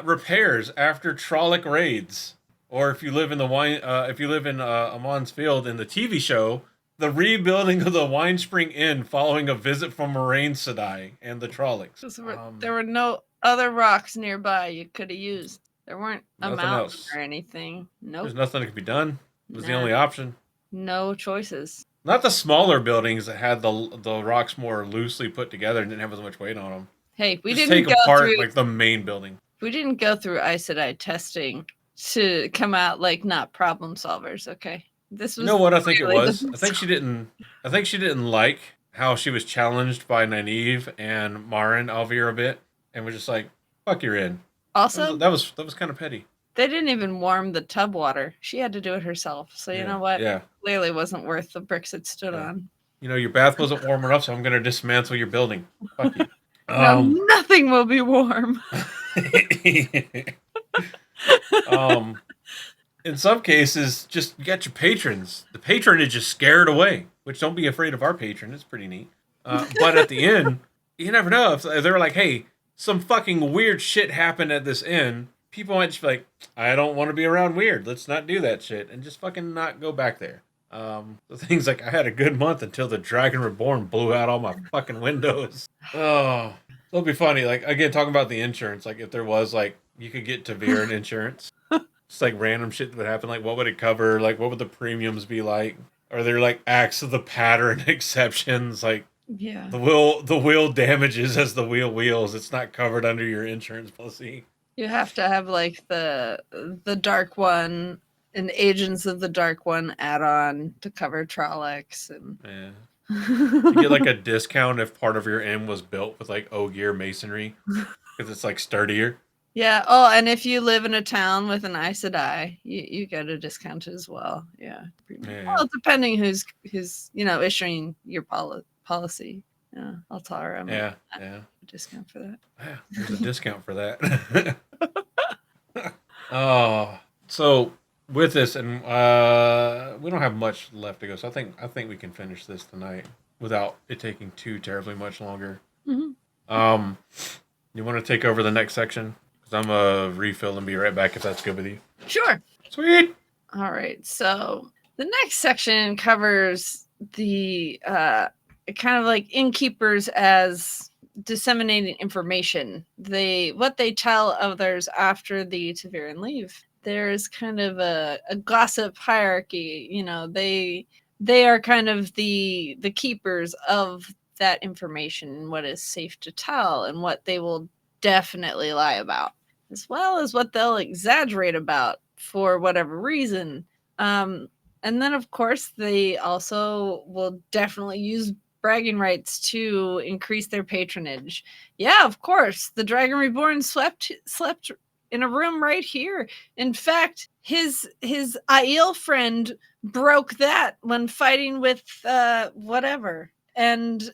Speaker 1: repairs after Trolloc raids. Or if you live in Amon's Field in the TV show, the rebuilding of the Wine Spring Inn following a visit from Marin Sedai and the Trollocs.
Speaker 2: There were no other rocks nearby you could have used. There weren't a
Speaker 1: Nothing
Speaker 2: mountain
Speaker 1: else.
Speaker 2: or anything. Nope.
Speaker 1: There's nothing that could be done. It was the
Speaker 2: Nah.
Speaker 1: only option.
Speaker 2: No choices.
Speaker 1: Not the smaller buildings that had the rocks more loosely put together and didn't have as much weight on them.
Speaker 2: Hey, we
Speaker 1: Just
Speaker 2: didn't
Speaker 1: take
Speaker 2: go
Speaker 1: apart
Speaker 2: through.
Speaker 1: like the main building.
Speaker 2: We didn't go through Aes Sedai testing to come out like not problem solvers. Okay, this
Speaker 1: You
Speaker 2: was
Speaker 1: know what I think it
Speaker 2: clearly
Speaker 1: was?
Speaker 2: the
Speaker 1: I think she didn't. I think she didn't like how she was challenged by Nynaeve and Marin Alvir a bit, and was just like, "Fuck, you're in."
Speaker 2: Also,
Speaker 1: That was kind of petty.
Speaker 2: they didn't even warm the tub water. She had to do it herself. So you know what?
Speaker 1: Yeah.
Speaker 2: Clearly wasn't worth the bricks it stood
Speaker 1: Yeah.
Speaker 2: on.
Speaker 1: You know, your bath wasn't warm enough, so I'm going to dismantle your building. Fuck you.
Speaker 2: No, nothing will be warm.
Speaker 1: In some cases, just you got your patrons. The patronage is scared away, which don't be afraid of our patron. It's pretty neat. But at the inn, you never know. If they're like, hey, some fucking weird shit happened at this inn, people might just be like, I don't want to be around weird. Let's not do that shit. And just fucking not go back there. The things like I had a good month until the Dragon Reborn blew out all my fucking windows. Oh, it'll be funny. Like, again, talking about the insurance, like if there was like, you could get Taviran insurance. Just like random shit that would happen. Like, what would it cover? Like, what would the premiums be like? Are there like acts of the pattern exceptions? Like,
Speaker 2: Yeah.
Speaker 1: the wheel damages as the wheel wheels. It's not covered under your insurance policy.
Speaker 2: You have to have like the Dark One and Agents of the Dark One add-on to cover Trollocs and
Speaker 1: Yeah. You get like a discount if part of your inn was built with like Ogier masonry because it's like sturdier.
Speaker 2: yeah. Oh, and if you live in a town with an Aes Sedai, you get a discount as well. Yeah.
Speaker 1: Yeah.
Speaker 2: Well, depending who's issuing your policy. Yeah, Altara might
Speaker 1: Yeah,
Speaker 2: have
Speaker 1: yeah.
Speaker 2: a discount for that.
Speaker 1: Yeah, there's a discount for that. Oh, so with this, and we don't have much left to go, so I think we can finish this tonight without it taking too terribly much longer.
Speaker 2: Mm-hmm.
Speaker 1: You want to take over the next section? Because I'm a refill and be right back if that's good with you.
Speaker 2: Sure.
Speaker 1: Sweet.
Speaker 2: All right. So the next section covers the kind of like innkeepers as disseminating information. What they tell others after the Taviran leave. There's kind of a gossip hierarchy. You know, they are kind of the keepers of that information and what is safe to tell and what they will definitely lie about, as well as what they'll exaggerate about for whatever reason. And then, of course, they also will definitely use bragging rights to increase their patronage. Yeah, of course, the Dragon Reborn slept in a room right here. In fact, his Aiel friend broke that when fighting with whatever. And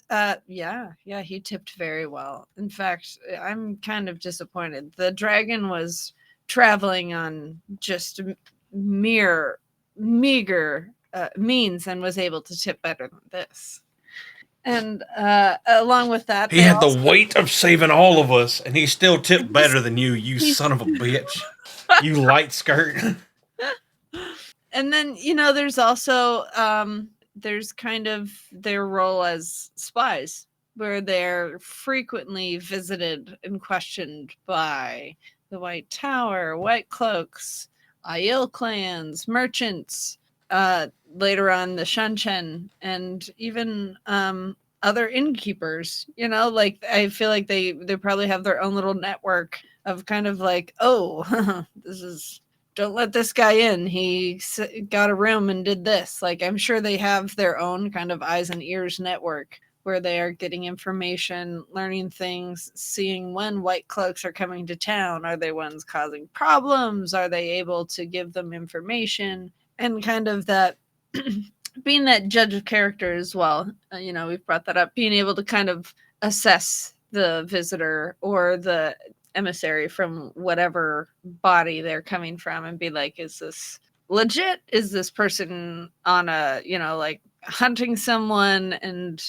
Speaker 2: yeah, he tipped very well. In fact, I'm kind of disappointed. The dragon was traveling on just meager means and was able to tip better than this. And along with that,
Speaker 1: He had the weight of saving all of us, and he still tipped better than you, you son of a bitch. You light skirt.
Speaker 2: And then, there's also there's kind of their role as spies, where they're frequently visited and questioned by the White Tower, White Cloaks, Aiel clans, merchants, later on the Shunchen, and even other innkeepers. Like I feel like they probably have their own little network of kind of like, oh, don't let this guy in. He got a room and did this. Like, I'm sure they have their own kind of eyes and ears network where they are getting information, learning things, seeing when White Cloaks are coming to town. Are they ones causing problems? Are they able to give them information? And kind of that being that judge of character as well. We've brought that up. Being able to kind of assess the visitor or the emissary from whatever body they're coming from and be like, is this legit? Is this person on a, like hunting someone? And,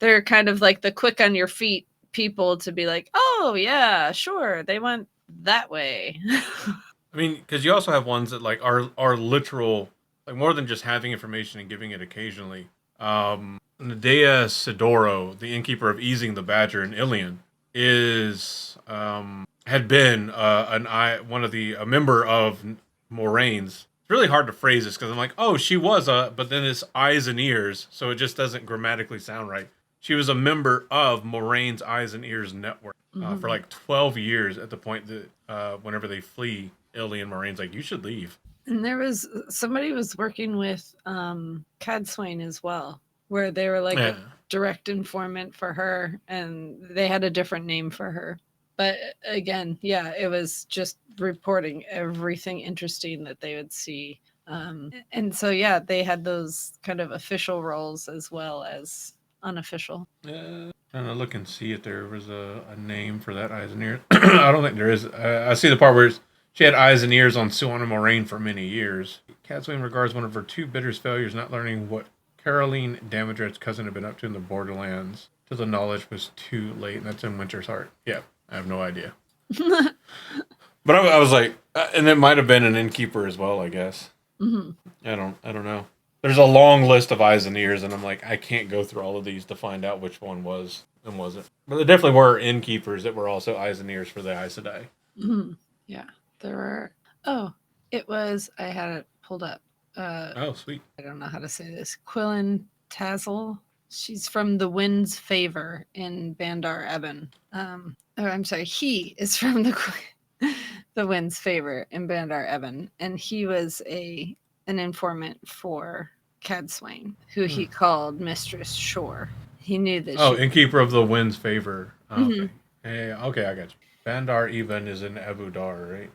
Speaker 2: they're kind of like the quick on your feet people to be like, oh yeah, sure. They went that way.
Speaker 1: I mean, because you also have ones that like are literal, like more than just having information and giving it occasionally. Nadea Sidoro, the innkeeper of Easing the Badger in Ilion, is had been a member of Moraine's. It's really hard to phrase this because I'm like, oh, she was but then it's eyes and ears, so it just doesn't grammatically sound right. She was a member of Moraine's Eyes and Ears network for like 12 years at the point that whenever they flee alien Marine's like, you should leave.
Speaker 2: And there was somebody was working with Cadswain as well, where they were like a direct informant for her, and they had a different name for her. But again, yeah, it was just reporting everything interesting that they would see. And so, yeah, they had those kind of official roles as well as unofficial.
Speaker 1: Trying to look and see if there was a name for that eyes and ears. I don't think there is. I see the part where she had eyes and ears on Sue and Marin for many years. Cadswain regards one of her two bitterest failures, not learning what Cairhien Damager's cousin had been up to in the Borderlands till the knowledge was too late, and that's in Winter's Heart. Yeah, I have no idea. But I was like, and it might have been an innkeeper as well, I guess.
Speaker 2: Mm-hmm.
Speaker 1: I don't know. There's a long list of eyes and ears, and I'm like, I can't go through all of these to find out which one was and wasn't. But there definitely were innkeepers that were also eyes and ears for the Aes Sedai.
Speaker 2: Mm-hmm. Yeah, there were. Oh, it was. I had it pulled up.
Speaker 1: Oh, sweet.
Speaker 2: I don't know how to say this. Quillen Tazzle. She's from the Wind's Favor in Bandar Eben. I'm sorry. He is from the Wind's Favor in Bandar Eben, and he was an informant for Cadswain, who he called Mistress Shore. He knew that.
Speaker 1: Oh, Innkeeper of the Wind's Favor. Oh, okay. Hey, okay, I got you. Bandar Eben is in Abu Dar, right?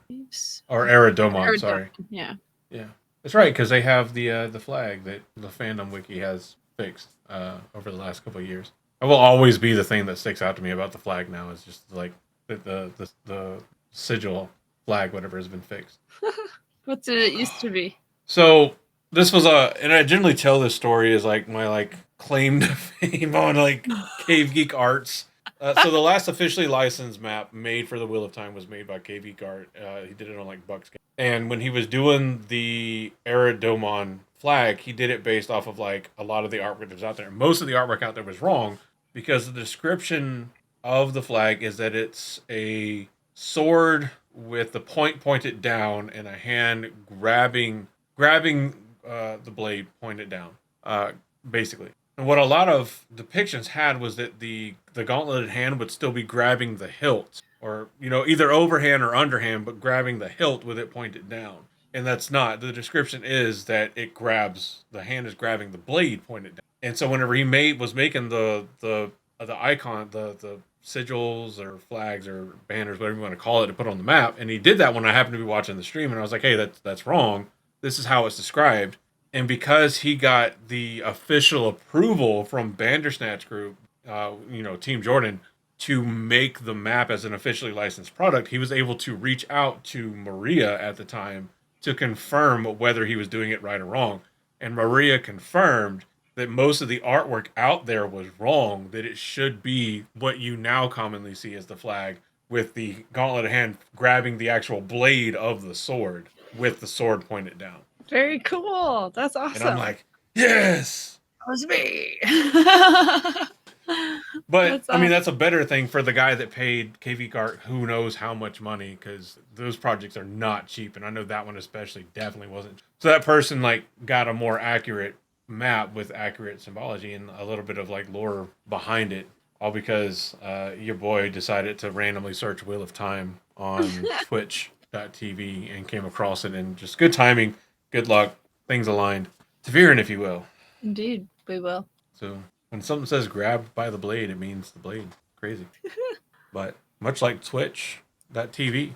Speaker 1: Or Eridomon, sorry.
Speaker 2: Yeah.
Speaker 1: Yeah. That's right, because they have the flag that the fandom wiki has fixed over the last couple of years. It will always be the thing that sticks out to me about the flag now is just like the sigil flag, whatever has been fixed.
Speaker 2: What did it used to be?
Speaker 1: So this was and I generally tell this story as like my like claim to fame on like Cave Geek Arts. So the last officially licensed map made for the Wheel of Time was made by Cave Geek Art. He did it on like Buckskin. And when he was doing the Eridomon flag, he did it based off of like a lot of the artwork that was out there. Most of the artwork out there was wrong because the description of the flag is that it's a sword with the point pointed down and a hand grabbing the blade pointed down, basically. And what a lot of depictions had was that the gauntleted hand would still be grabbing the hilt, or either overhand or underhand, but grabbing the hilt with it pointed down. And that's not. The description is that the hand is grabbing the blade pointed down. And so whenever he was making the icon, the sigils or flags or banners, whatever you want to call it, to put on the map, and he did that when I happened to be watching the stream, and I was like, hey, that's wrong. This is how it's described. And because he got the official approval from Bandersnatch Group, Team Jordan, to make the map as an officially licensed product, he was able to reach out to Maria at the time to confirm whether he was doing it right or wrong. And Maria confirmed that most of the artwork out there was wrong, that it should be what you now commonly see as the flag, with the gauntlet hand grabbing the actual blade of the sword with the sword pointed down.
Speaker 2: Very cool. That's awesome.
Speaker 1: And I'm like, yes!
Speaker 2: That was me.
Speaker 1: But, I mean, that's a better thing for the guy that paid KV Art who knows how much money, because those projects are not cheap, and I know that one especially definitely wasn't. So that person, like, got a more accurate map with accurate symbology and a little bit of, like, lore behind it, all because your boy decided to randomly search Wheel of Time on Twitch.tv and came across it, and just good timing, good luck, things aligned. Tavern, if you will.
Speaker 2: Indeed, we will.
Speaker 1: So when something says grabbed by the blade, it means the blade. Crazy. But much like Twitch.tv,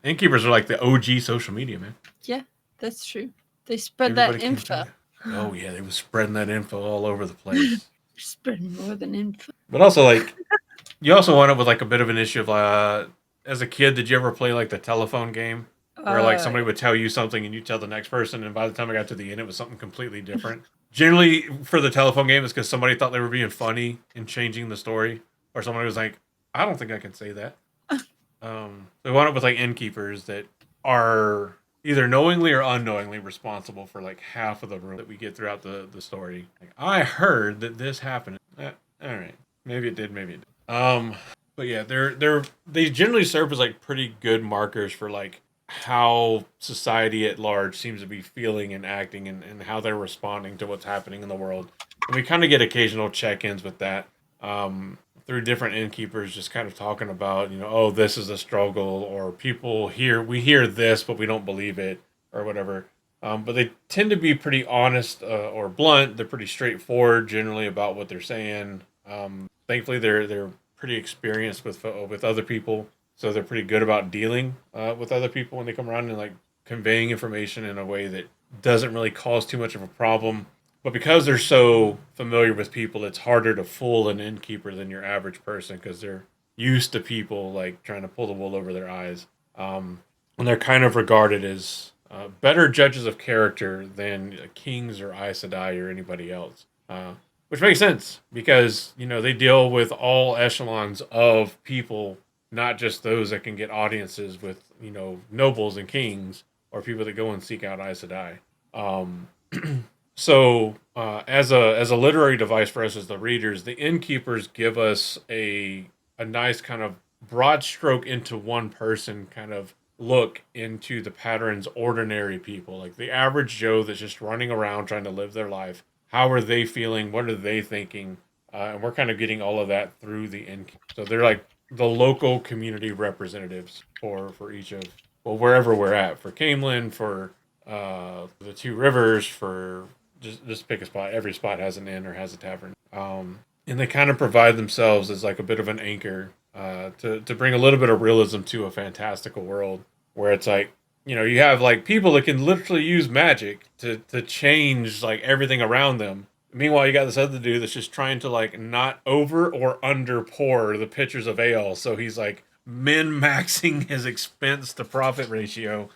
Speaker 1: Innkeepers are like the OG social media, man.
Speaker 2: Yeah, that's true. They spread
Speaker 1: Everybody
Speaker 2: that info.
Speaker 1: Oh, yeah, they were spreading that info all over the place.
Speaker 2: Spreading more than info.
Speaker 1: But also, like, you also wound up with, like, a bit of an issue of, as a kid, did you ever play, like, the telephone game? Where, like, somebody would tell you something and you tell the next person, and by the time I got to the end, it was something completely different. Generally, for the telephone game, it's because somebody thought they were being funny and changing the story. Or somebody was like, I don't think I can say that. They wound up with, like, innkeepers that are either knowingly or unknowingly responsible for, like, half of the room that we get throughout the story. Like, I heard that this happened. All right. Maybe it did, maybe it did. But yeah, they generally serve as, like, pretty good markers for, like, how society at large seems to be feeling and acting, and how they're responding to what's happening in the world. And we kind of get occasional check-ins with that. through different innkeepers, just kind of talking about, oh, this is a struggle, or we hear this, but we don't believe it, or whatever. But they tend to be pretty honest or blunt. They're pretty straightforward generally about what they're saying. Thankfully, they're pretty experienced with other people, so they're pretty good about dealing with other people when they come around and like conveying information in a way that doesn't really cause too much of a problem. But because they're so familiar with people, it's harder to fool an innkeeper than your average person because they're used to people like trying to pull the wool over their eyes. And they're kind of regarded as better judges of character than kings or Aes Sedai or anybody else. Which makes sense because, they deal with all echelons of people, not just those that can get audiences with, nobles and kings or people that go and seek out Aes Sedai. So, as a literary device for us as the readers, the innkeepers give us a nice kind of broad stroke into one person kind of look into the pattern's ordinary people, like the average Joe that's just running around trying to live their life. How are they feeling? What are they thinking? And we're kind of getting all of that through the innkeepers. So they're like the local community representatives for each of, well, wherever we're at, for Cairhien, for the Two Rivers, for just pick a spot. Every spot has an inn or has a tavern. And they kind of provide themselves as like a bit of an anchor to bring a little bit of realism to a fantastical world where it's like, you have like people that can literally use magic to change like everything around them. Meanwhile, you got this other dude that's just trying to like not over or under pour the pitchers of ale. So he's like min-maxing his expense to profit ratio.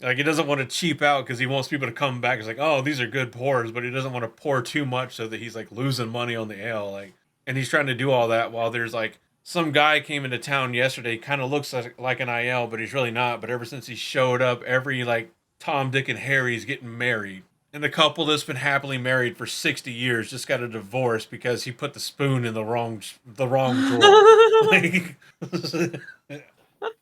Speaker 1: Like he doesn't want to cheap out because he wants people to come back. It's like, oh, these are good pours, but he doesn't want to pour too much so that he's like losing money on the ale. Like, and he's trying to do all that while there's like some guy came into town yesterday, kind of looks like an IL, but he's really not. But ever since he showed up, every like Tom, Dick, and Harry's getting married. And the couple that's been happily married for 60 years just got a divorce because he put the spoon in the wrong drawer. Like,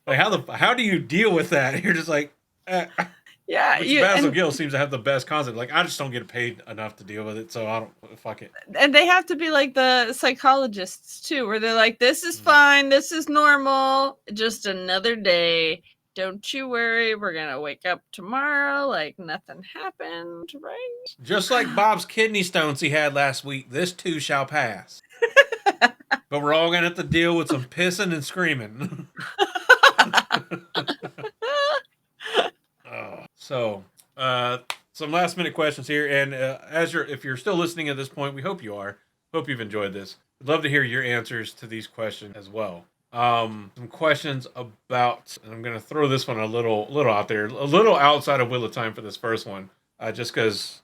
Speaker 1: like how do you deal with that? You're just like,
Speaker 2: yeah.
Speaker 1: Which Basil Gill seems to have the best concept. Like, I just don't get paid enough to deal with it, so I don't fuck it.
Speaker 2: And they have to be like the psychologists too, where they're like, "This is fine, this is normal, just another day. Don't you worry, we're gonna wake up tomorrow like nothing happened, right?"
Speaker 1: Just like Bob's kidney stones he had last week, this too shall pass. But we're all gonna have to deal with some pissing and screaming. So, some last minute questions here, and if you're still listening at this point, we hope you are. Hope you've enjoyed this. We'd love to hear your answers to these questions as well. Some questions about, and I'm going to throw this one a little out there, a little outside of Wheel of Time for this first one, just because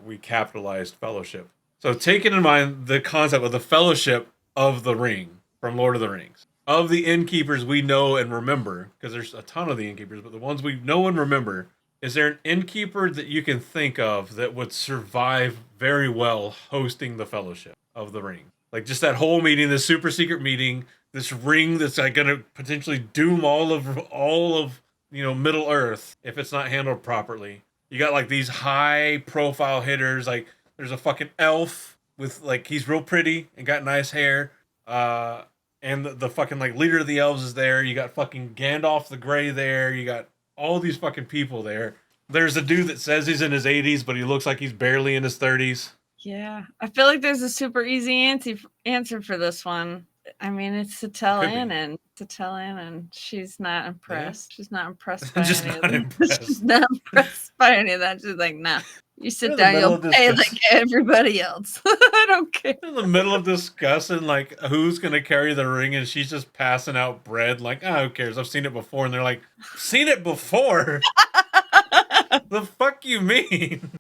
Speaker 1: we capitalized fellowship. So, taking in mind the concept of the Fellowship of the Ring from Lord of the Rings. Of the innkeepers we know and remember, because there's a ton of the innkeepers, but the ones we know and remember, is there an innkeeper that you can think of that would survive very well hosting the Fellowship of the Ring? Like just that whole meeting, this super secret meeting, this ring that's like going to potentially doom all of Middle Earth if it's not handled properly. You got like these high profile hitters, like there's a fucking elf with like he's real pretty and got nice hair. And the fucking like leader of the elves is there. You got fucking Gandalf the Grey there. You got all these fucking people there. There's a dude that says he's in his 80s, but he looks like he's barely in his 30s.
Speaker 2: Yeah, I feel like there's a super easy answer for this one. I mean, it's to tell Annan. She's not impressed. Yeah. She's not impressed by any of that. She's not impressed by any of that. She's like, nah. You sit down, you'll pay like everybody else. I don't care.
Speaker 1: In the middle of discussing like who's gonna carry the ring, and she's just passing out bread. Like, oh, who cares? I've seen it before, and they're like, seen it before? The fuck you mean?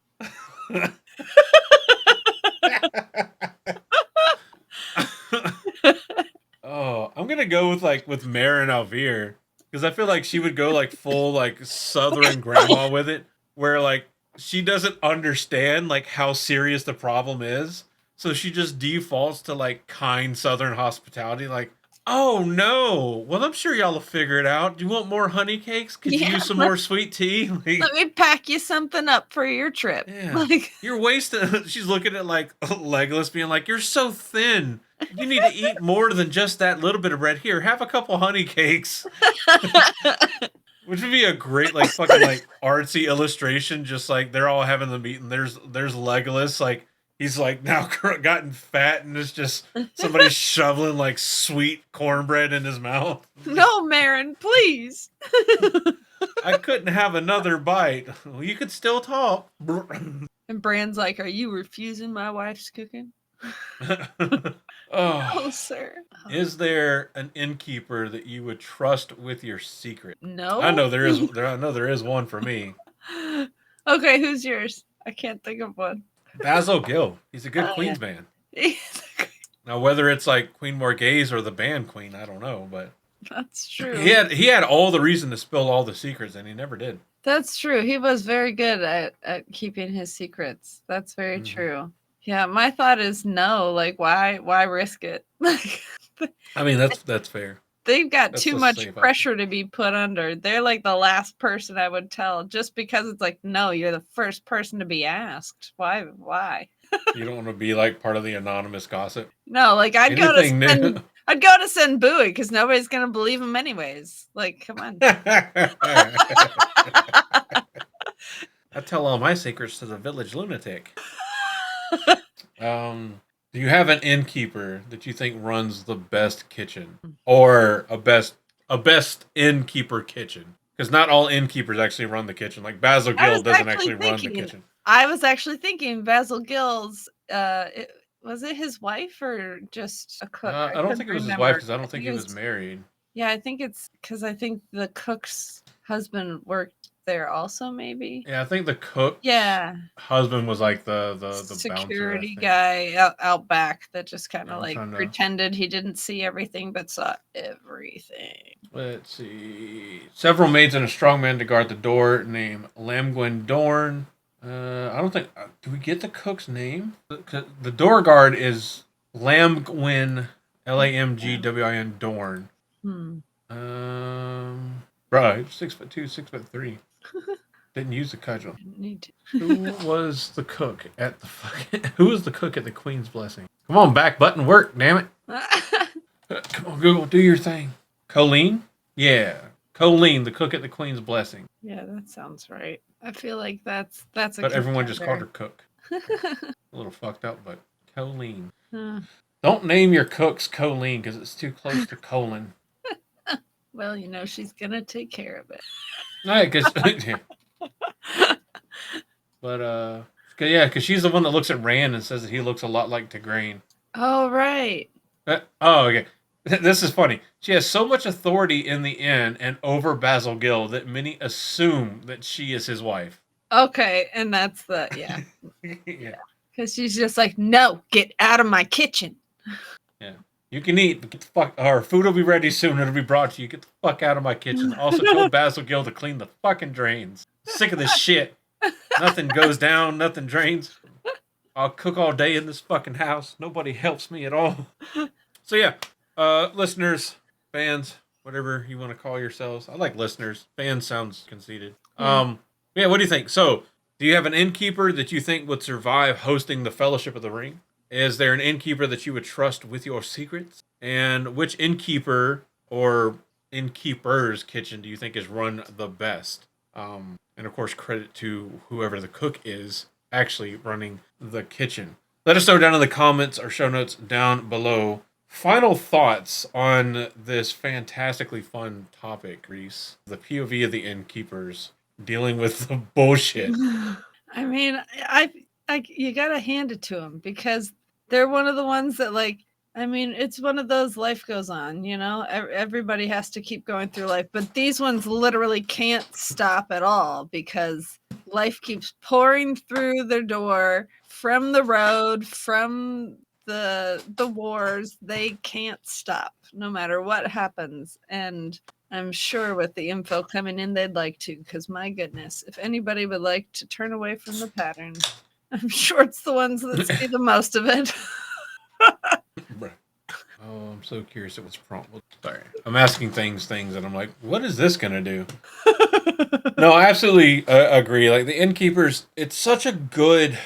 Speaker 1: Oh, I'm gonna go with Marin Alvear because I feel like she would go like full like Southern grandma with it, where like. She doesn't understand like how serious the problem is, so she just defaults to like kind Southern hospitality. Like, Oh no! Well, I'm sure y'all will figure it out. Do you want more honey cakes? Could you
Speaker 2: Yeah,
Speaker 1: use some more sweet tea? Like,
Speaker 2: Let me pack you something up for your trip.
Speaker 1: yeah,
Speaker 2: Like,
Speaker 1: you're wasting. She's looking at like Legolas, being like, "You're so thin. You need to eat more than just that little bit of bread. Here, have a couple honey cakes." Which would be a great like fucking like artsy illustration, just like they're all having the meeting. There's Legolas, like he's like now gotten fat and it's just somebody shoveling like sweet cornbread in his mouth.
Speaker 2: no, Marin, please.
Speaker 1: I couldn't have another bite. Well, you could still talk.
Speaker 2: And Bran's like, "Are you refusing my wife's cooking?"
Speaker 1: Oh,
Speaker 2: Oh, sir.
Speaker 1: is there an innkeeper that you would trust with your secret?
Speaker 2: No.
Speaker 1: I know there is. I know there is one for me.
Speaker 2: Okay, who's yours? I can't think of one.
Speaker 1: Basil Gill. He's a good
Speaker 2: Oh,
Speaker 1: Queen's
Speaker 2: yeah.
Speaker 1: man. Now, whether it's like Queen Morgaze or the band Queen, I don't know, but
Speaker 2: That's true.
Speaker 1: he had all the reason to spill all the secrets, and he never did.
Speaker 2: That's true. He was very good at keeping his secrets. That's very true. Yeah, my thought is no. Like, why risk it? Like,
Speaker 1: I mean, that's fair.
Speaker 2: they've got
Speaker 1: That's
Speaker 2: too
Speaker 1: the
Speaker 2: much
Speaker 1: safe option.
Speaker 2: pressure to be put under. They're like the last person I would tell, just because it's like, no, you're the first person to be asked. Why?
Speaker 1: You don't want to be like part of the anonymous gossip.
Speaker 2: No, like I'd go
Speaker 1: Anything
Speaker 2: to
Speaker 1: new?
Speaker 2: send, I'd go to send Bowie because nobody's gonna believe him anyways. Like, come on.
Speaker 1: I tell all my secrets to the village lunatic. Do you have an innkeeper that you think runs the best kitchen, or a best innkeeper kitchen? Because not all innkeepers actually run the kitchen. Like Basil
Speaker 2: I
Speaker 1: Gill
Speaker 2: was
Speaker 1: doesn't
Speaker 2: actually
Speaker 1: actually run the
Speaker 2: thinking-
Speaker 1: kitchen.
Speaker 2: I was actually thinking Basil Gill's. Was it his wife or just a cook?
Speaker 1: I don't think it was his wife because I don't think he was married.
Speaker 2: Yeah, I think it's because I think the cook's husband worked there also. Maybe.
Speaker 1: Yeah, I think the cook's
Speaker 2: Yeah.
Speaker 1: husband was like the
Speaker 2: Security
Speaker 1: bouncer, I
Speaker 2: guy out back that just kind
Speaker 1: Yeah,
Speaker 2: of
Speaker 1: I'm
Speaker 2: like
Speaker 1: trying to-
Speaker 2: pretended he didn't see everything but saw everything.
Speaker 1: Let's see. Several maids and a strong man to guard the door, named Lamgwin Dorn. I don't think. Do we get the cook's name? The door guard is Lamgwin, Lamgwin Dorn. Right, 6'2", 6'3". Didn't use the cudgel.
Speaker 2: Need to.
Speaker 1: Who was the cook at the fucking? Who was the cook at the Queen's Blessing? Come on, back button work, damn it! Come on, Google, do your thing. Colleen? Yeah, Colleen, the cook at the Queen's Blessing.
Speaker 2: Yeah, that sounds right. I feel like that's a.
Speaker 1: But everyone just called her
Speaker 2: contender.
Speaker 1: cook. A little fucked up, but Colleen.
Speaker 2: Uh,
Speaker 1: Don't name your cooks Colleen because it's too close to colon.
Speaker 2: well, you know she's gonna take care of it.
Speaker 1: Right, because but yeah, because she's the one that looks at Rand and says that he looks a lot like Tigraine.
Speaker 2: Oh right.
Speaker 1: Okay. This is funny. She has so much authority in the inn and over Basil Gill that many assume that she is his wife.
Speaker 2: Okay, and that's the yeah.
Speaker 1: Yeah.
Speaker 2: Because she's just like, no, get out of my kitchen.
Speaker 1: You can eat, but get the fuck. Our food will be ready soon. It'll be brought to you. Get the fuck out of my kitchen. Also, tell Basil Gill to clean the fucking drains. Sick of this shit. Nothing goes down. Nothing drains. I'll cook all day in this fucking house. Nobody helps me at all. So yeah, listeners, fans, whatever you want to call yourselves. I like listeners. Fans sounds conceited. Yeah, what do you think? So, do you have an innkeeper that you think would survive hosting the Fellowship of the Ring? Is there an innkeeper that you would trust with your secrets? And which innkeeper or innkeeper's kitchen do you think is run the best? And of course, credit to whoever the cook is actually running the kitchen. Let us know down in the comments or show notes down below. Final thoughts on this fantastically fun topic, Reese. The POV of the innkeepers dealing with the bullshit.
Speaker 2: I mean, I you gotta hand it to them because they're one of the ones that like. I mean, it's one of those life goes on, you know. Everybody has to keep going through life, but these ones literally can't stop at all because life keeps pouring through their door from the road, from the wars. They can't stop no matter what happens, and I'm sure with the info coming in, they'd like to, because my goodness, if anybody would like to turn away from the pattern, I'm sure it's the ones that see the most of it.
Speaker 1: Oh, I'm so curious at what's prompt. Sorry. I'm asking things, and I'm like, what is this going to do? No, I absolutely agree. Like, the Innkeepers, it's such a good...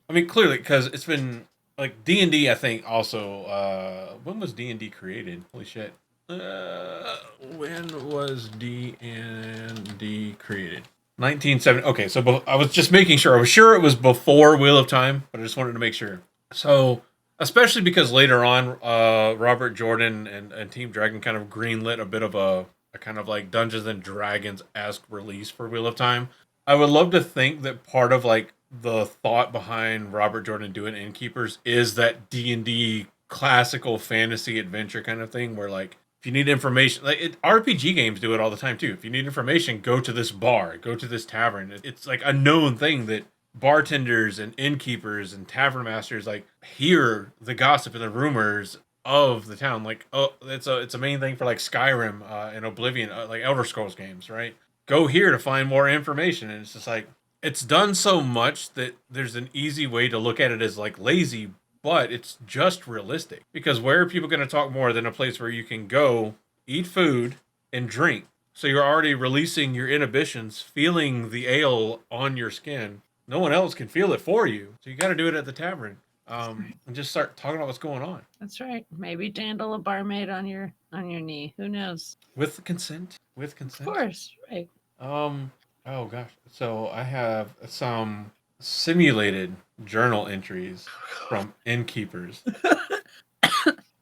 Speaker 1: I mean, clearly, because it's been... Like, D&D, I think, also... when was D&D created? Holy shit. When was D&D created? 1970. Okay, so I was just making sure. I was sure it was before Wheel of Time, but I just wanted to make sure. So, especially because later on, Robert Jordan and Team Dragon kind of greenlit a bit of a kind of like Dungeons and Dragons-esque release for Wheel of Time. I would love to think that part of like the thought behind Robert Jordan doing Innkeepers is that D&D classical fantasy adventure kind of thing where like if you need information, like RPG games do it all the time too. If you need information, go to this bar, go to this tavern. It's like a known thing that bartenders and innkeepers and tavern masters like hear the gossip and the rumors of the town. Like, oh, it's a main thing for like Skyrim and Oblivion, like Elder Scrolls games, right? Go here to find more information, and it's just like it's done so much that there's an easy way to look at it as like lazy, but it's just realistic. Because where are people going to talk more than a place where you can go, eat food, and drink? So you're already releasing your inhibitions, feeling the ale on your skin. No one else can feel it for you. So you got to do it at the tavern. And just start talking about what's going on.
Speaker 2: That's right. Maybe dandle a barmaid on your knee. Who knows?
Speaker 1: With consent.
Speaker 2: Of course, right.
Speaker 1: Oh gosh. So I have some simulated journal entries from Innkeepers.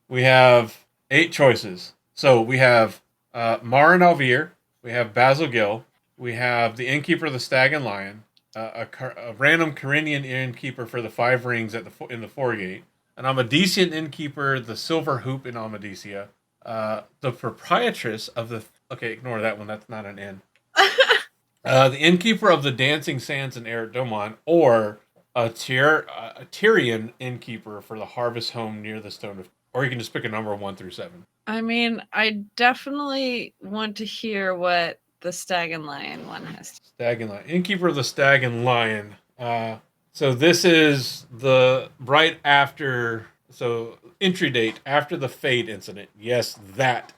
Speaker 1: We have 8 choices. So we have Marin Alvear, we have Basil Gill, we have the Innkeeper of the Stag and Lion, a random Cairhien innkeeper for the 5 rings in the Foregate, an Amadisian innkeeper, the Silver Hoop in Amadesia, the proprietress of the... Okay, ignore that one. That's not an inn. The innkeeper of the Dancing Sands in Eric Domon, or a Tyrian innkeeper for the Harvest Home near the Stone of... Or you can just pick a number 1 through 7.
Speaker 2: I mean, I definitely want to hear what the Stag and Lion one has.
Speaker 1: Stag and Lion. Innkeeper of the Stag and Lion. So this is the right after... So, entry date after the Fade incident. Yes, that.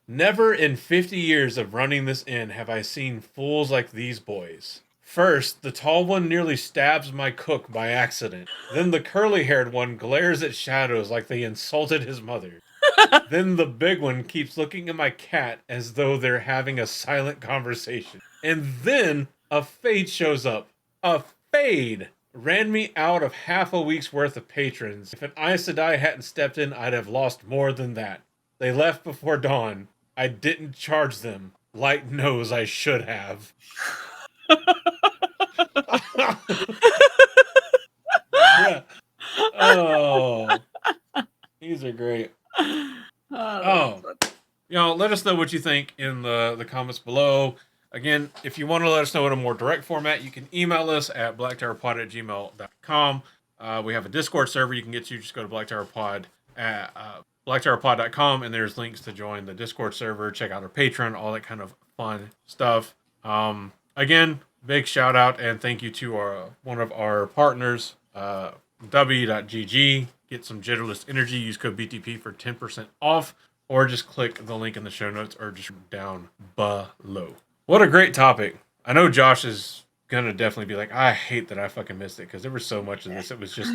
Speaker 1: Never in 50 years of running this inn have I seen fools like these boys. First, the tall one nearly stabs my cook by accident. Then the curly-haired one glares at shadows like they insulted his mother. Then the big one keeps looking at my cat as though they're having a silent conversation. And then a Fade shows up. A Fade! Ran me out of half a week's worth of patrons. If an Aes Sedai hadn't stepped in, I'd have lost more than that. They left before dawn. I didn't charge them. Light knows I should have. Yeah. Oh. These are great. Oh. Let us know what you think in the comments below. Again, if you want to let us know in a more direct format, you can email us at blacktowerpod@gmail.com. We have a Discord server you can get to. Just go to blacktowerpod at blacktowerpod.com, and there's links to join the Discord server, check out our Patreon, all that kind of fun stuff. Again, big shout out and thank you to one of our partners, w.gg. Get some Jitterless energy. Use code BTP for 10% off, or just click the link in the show notes, or just down below. What a great topic. I know Josh is gonna definitely be like, I hate that I fucking missed it, because there was so much of this. It was just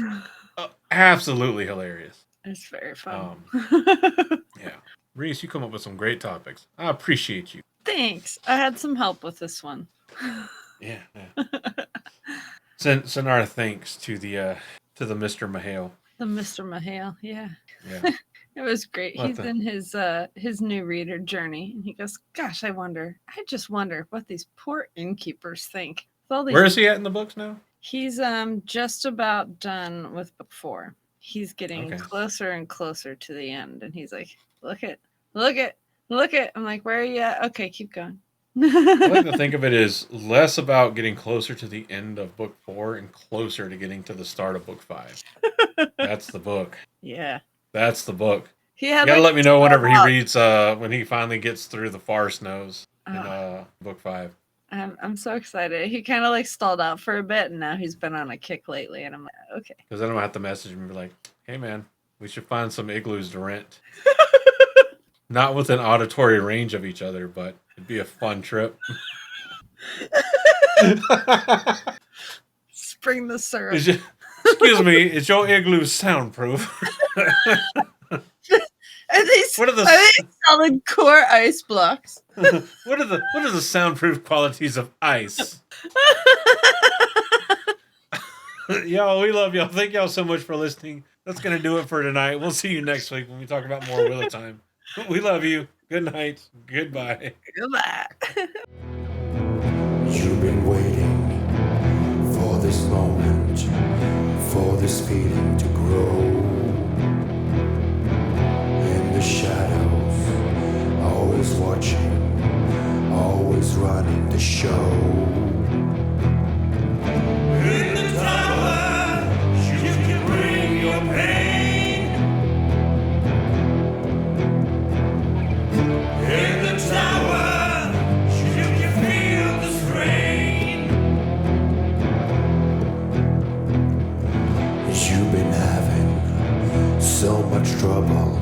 Speaker 1: absolutely hilarious.
Speaker 2: It's very fun.
Speaker 1: Yeah. Reese, you come up with some great topics. I appreciate you.
Speaker 2: Thanks. I had some help with this one.
Speaker 1: Yeah. Send our thanks to the Mr. Mahale.
Speaker 2: The Mr. Mahale, yeah.
Speaker 1: Yeah.
Speaker 2: It was great. He's in his new reader journey, and he goes, "Gosh, I just wonder what these poor innkeepers think."
Speaker 1: Where is he at in the books now?
Speaker 2: He's just about done with book 4. He's getting closer and closer to the end, and he's like, look it. I'm like, where are you at? Okay, keep going.
Speaker 1: I like to think of it as less about getting closer to the end of book 4 and closer to getting to the start of book 5. That's the book.
Speaker 2: Yeah.
Speaker 1: That's the book.
Speaker 2: You
Speaker 1: gotta let me know whenever he reads, when he finally gets through the Far Snows in book 5.
Speaker 2: I'm so excited. He kind of like stalled out for a bit, and now he's been on a kick lately, and I'm like, okay.
Speaker 1: Because then I'm gonna have to message him and be like, "Hey man, We should find some igloos to rent. Not within auditory range of each other, but it'd be a fun trip.
Speaker 2: Spring the syrup.
Speaker 1: Excuse me, is your igloo soundproof?
Speaker 2: Are these solid core ice blocks?
Speaker 1: What are the soundproof qualities of ice? Y'all, we love y'all. Thank y'all so much for listening. That's gonna do it for tonight. We'll see you next week when we talk about more Wheel of Time. We love you. Good night. Goodbye.
Speaker 2: Goodbye.
Speaker 4: You've been waiting for this moment, for this feeling to grow. In the shadows, always watching, always running the show. In the tower, you can bring your pain. In the tower, you can feel the strain. You've been having so much trouble